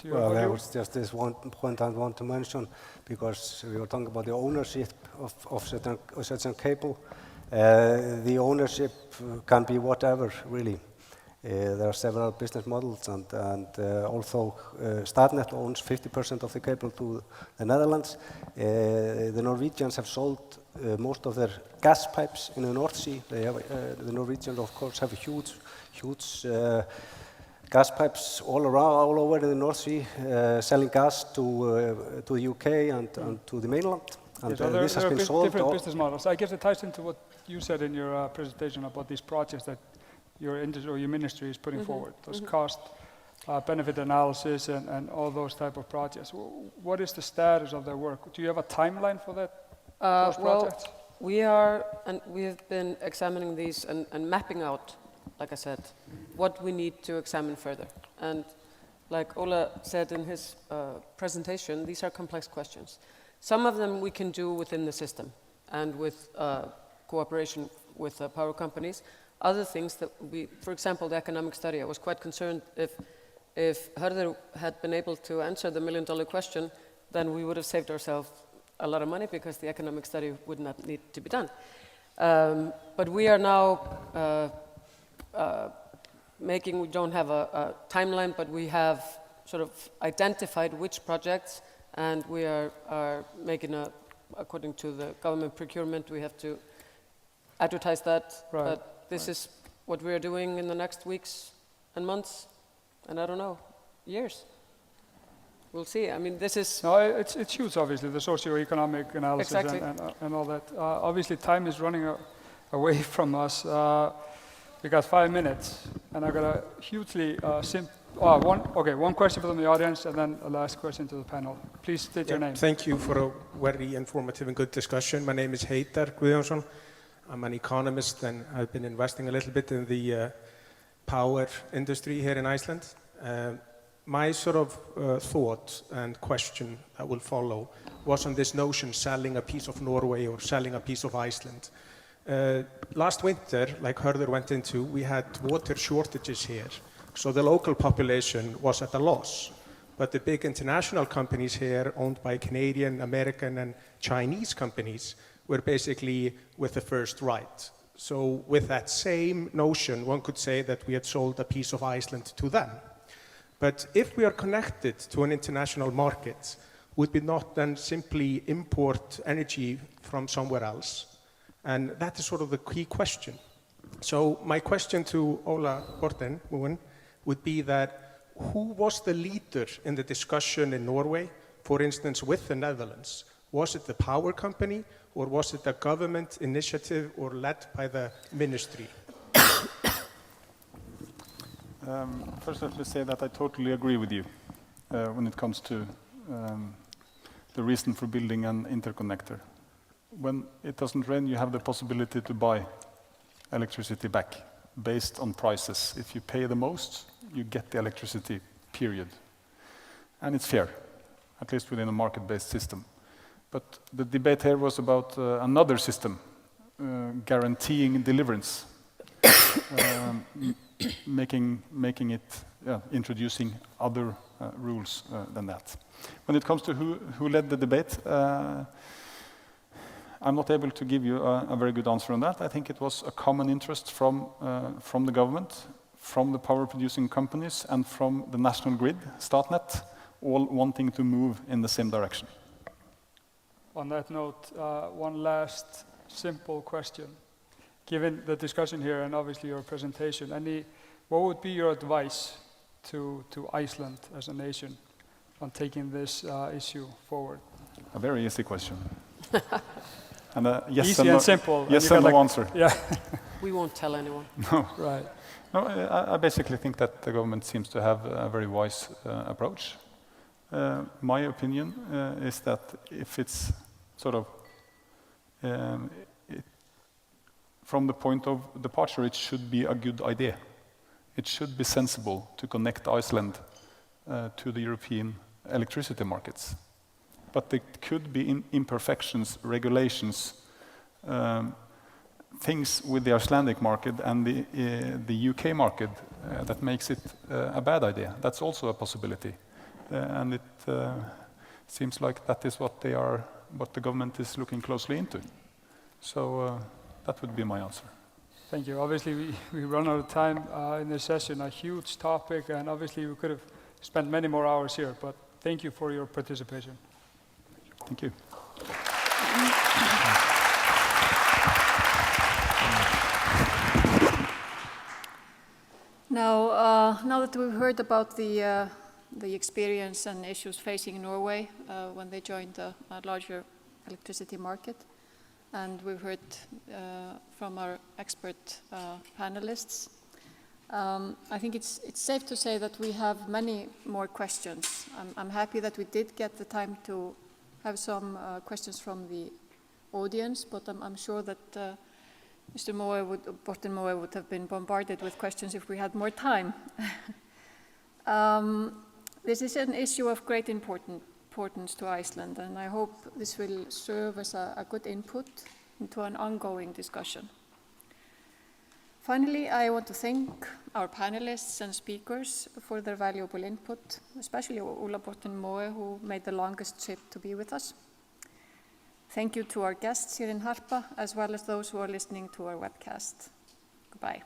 Well, there was just this one point I want to mention, because we were talking about the ownership of such a cable. The ownership can be whatever, really. There are several business models, and although Statnett owns 50% of the cable to the Netherlands, the Norwegians have sold most of their gas pipes in the North Sea. They have, the Norwegians, of course, have huge gas pipes all over the North Sea, selling gas to the UK and to the mainland. And yes, this has been sold. Different business models. I guess it ties into what you said in your presentation about these projects that your industry or your ministry is putting forward, those cost benefit analysis and all those type of projects. What is the status of their work? Do you have a timeline for that? Those projects? Well, we have been examining these and mapping out, like I said, what we need to examine further. And like Ola said in his presentation, these are complex questions. Some of them we can do within the system and with cooperation with power companies. Other things that we, for example, the economic study, I was quite concerned if Hörður had been able to answer the million-dollar question, then we would have saved ourselves a lot of money because the economic study would not need to be done. But we are now we don't have a timeline, but we have sort of identified which projects, and we are making according to the government procurement, we have to advertise that. Right. But this is what we are doing in the next weeks and months, and I don't know, years. We'll see. I mean, this is... No, it's huge, obviously, the socio-economic analysis Exactly. and all that. Obviously, time is running away from us. We got 5 minutes, and I got a hugely one question from the audience, and then a last question to the panel. Please state your name. Thank you for a very informative and good discussion. My name is Hjörtur Guðjónsson. I'm an economist, and I've been investing a little bit in the power industry here in Iceland. My sort of thought and question that will follow was on this notion selling a piece of Norway or selling a piece of Iceland. Last winter, like Hörður went into, we had water shortages here. So the local population was at a loss. But the big international companies here, owned by Canadian, American, and Chinese companies, were basically with the first right. So with that same notion, one could say that we had sold a piece of Iceland to them. But if we are connected to an international market, would we not then simply import energy from somewhere else? And that is sort of the key question. So my question to Ola Borten Moe would be that who was the leader in the discussion in Norway, for instance, with the Netherlands? Was it the power company, or was it a government initiative or led by the ministry? First, let me say that I totally agree with you when it comes to the reason for building an interconnector. When it doesn't rain, you have the possibility to buy electricity back based on prices. If you pay the most, you get the electricity, period. And it's fair, at least within a market-based system. But the debate here was about another system, guaranteeing deliverance, introducing other rules than that. When it comes to who led the debate, I'm not able to give you a very good answer on that. I think it was a common interest from the government, from the power producing companies, and from the national grid, Statnett, all wanting to move in the same direction. On that note, one last simple question. Given the discussion here and obviously your presentation, what would be your advice to Iceland as a nation on taking this issue forward? A very easy question. And yes easy and no, and simple. Yes and no answer. Yeah. We won't tell anyone. No. Right. No, I basically think that the government seems to have a very wise approach. My opinion is that if it's sort of from the point of departure, it should be a good idea. It should be sensible to connect Iceland to the European electricity markets. But there could be imperfections, regulations, things with the Icelandic market and the UK market that makes it a bad idea. That's also a possibility. And it seems like that is what the government is looking closely into. So that would be my answer. Thank you. Obviously, we run out of time in this session, a huge topic, and obviously we could have spent many more hours here, but thank you for your participation. Thank you. Now that we've heard about the experience and issues facing Norway when they joined a larger electricity market, and we've heard from our expert panelists, I think it's safe to say that we have many more questions. I'm happy that we did get the time to have some questions from the audience, but I'm sure that Mr. Borten Moe would have been bombarded with questions if we had more time. This is an issue of great importance to Iceland, and I hope this will serve as a good input into an ongoing discussion. Finally, I want to thank our panelists and speakers for their valuable input, especially Ola Borten Moe, who made the longest trip to be with us. Thank you to our guests here in Harpa, as well as those who are listening to our webcast. Goodbye.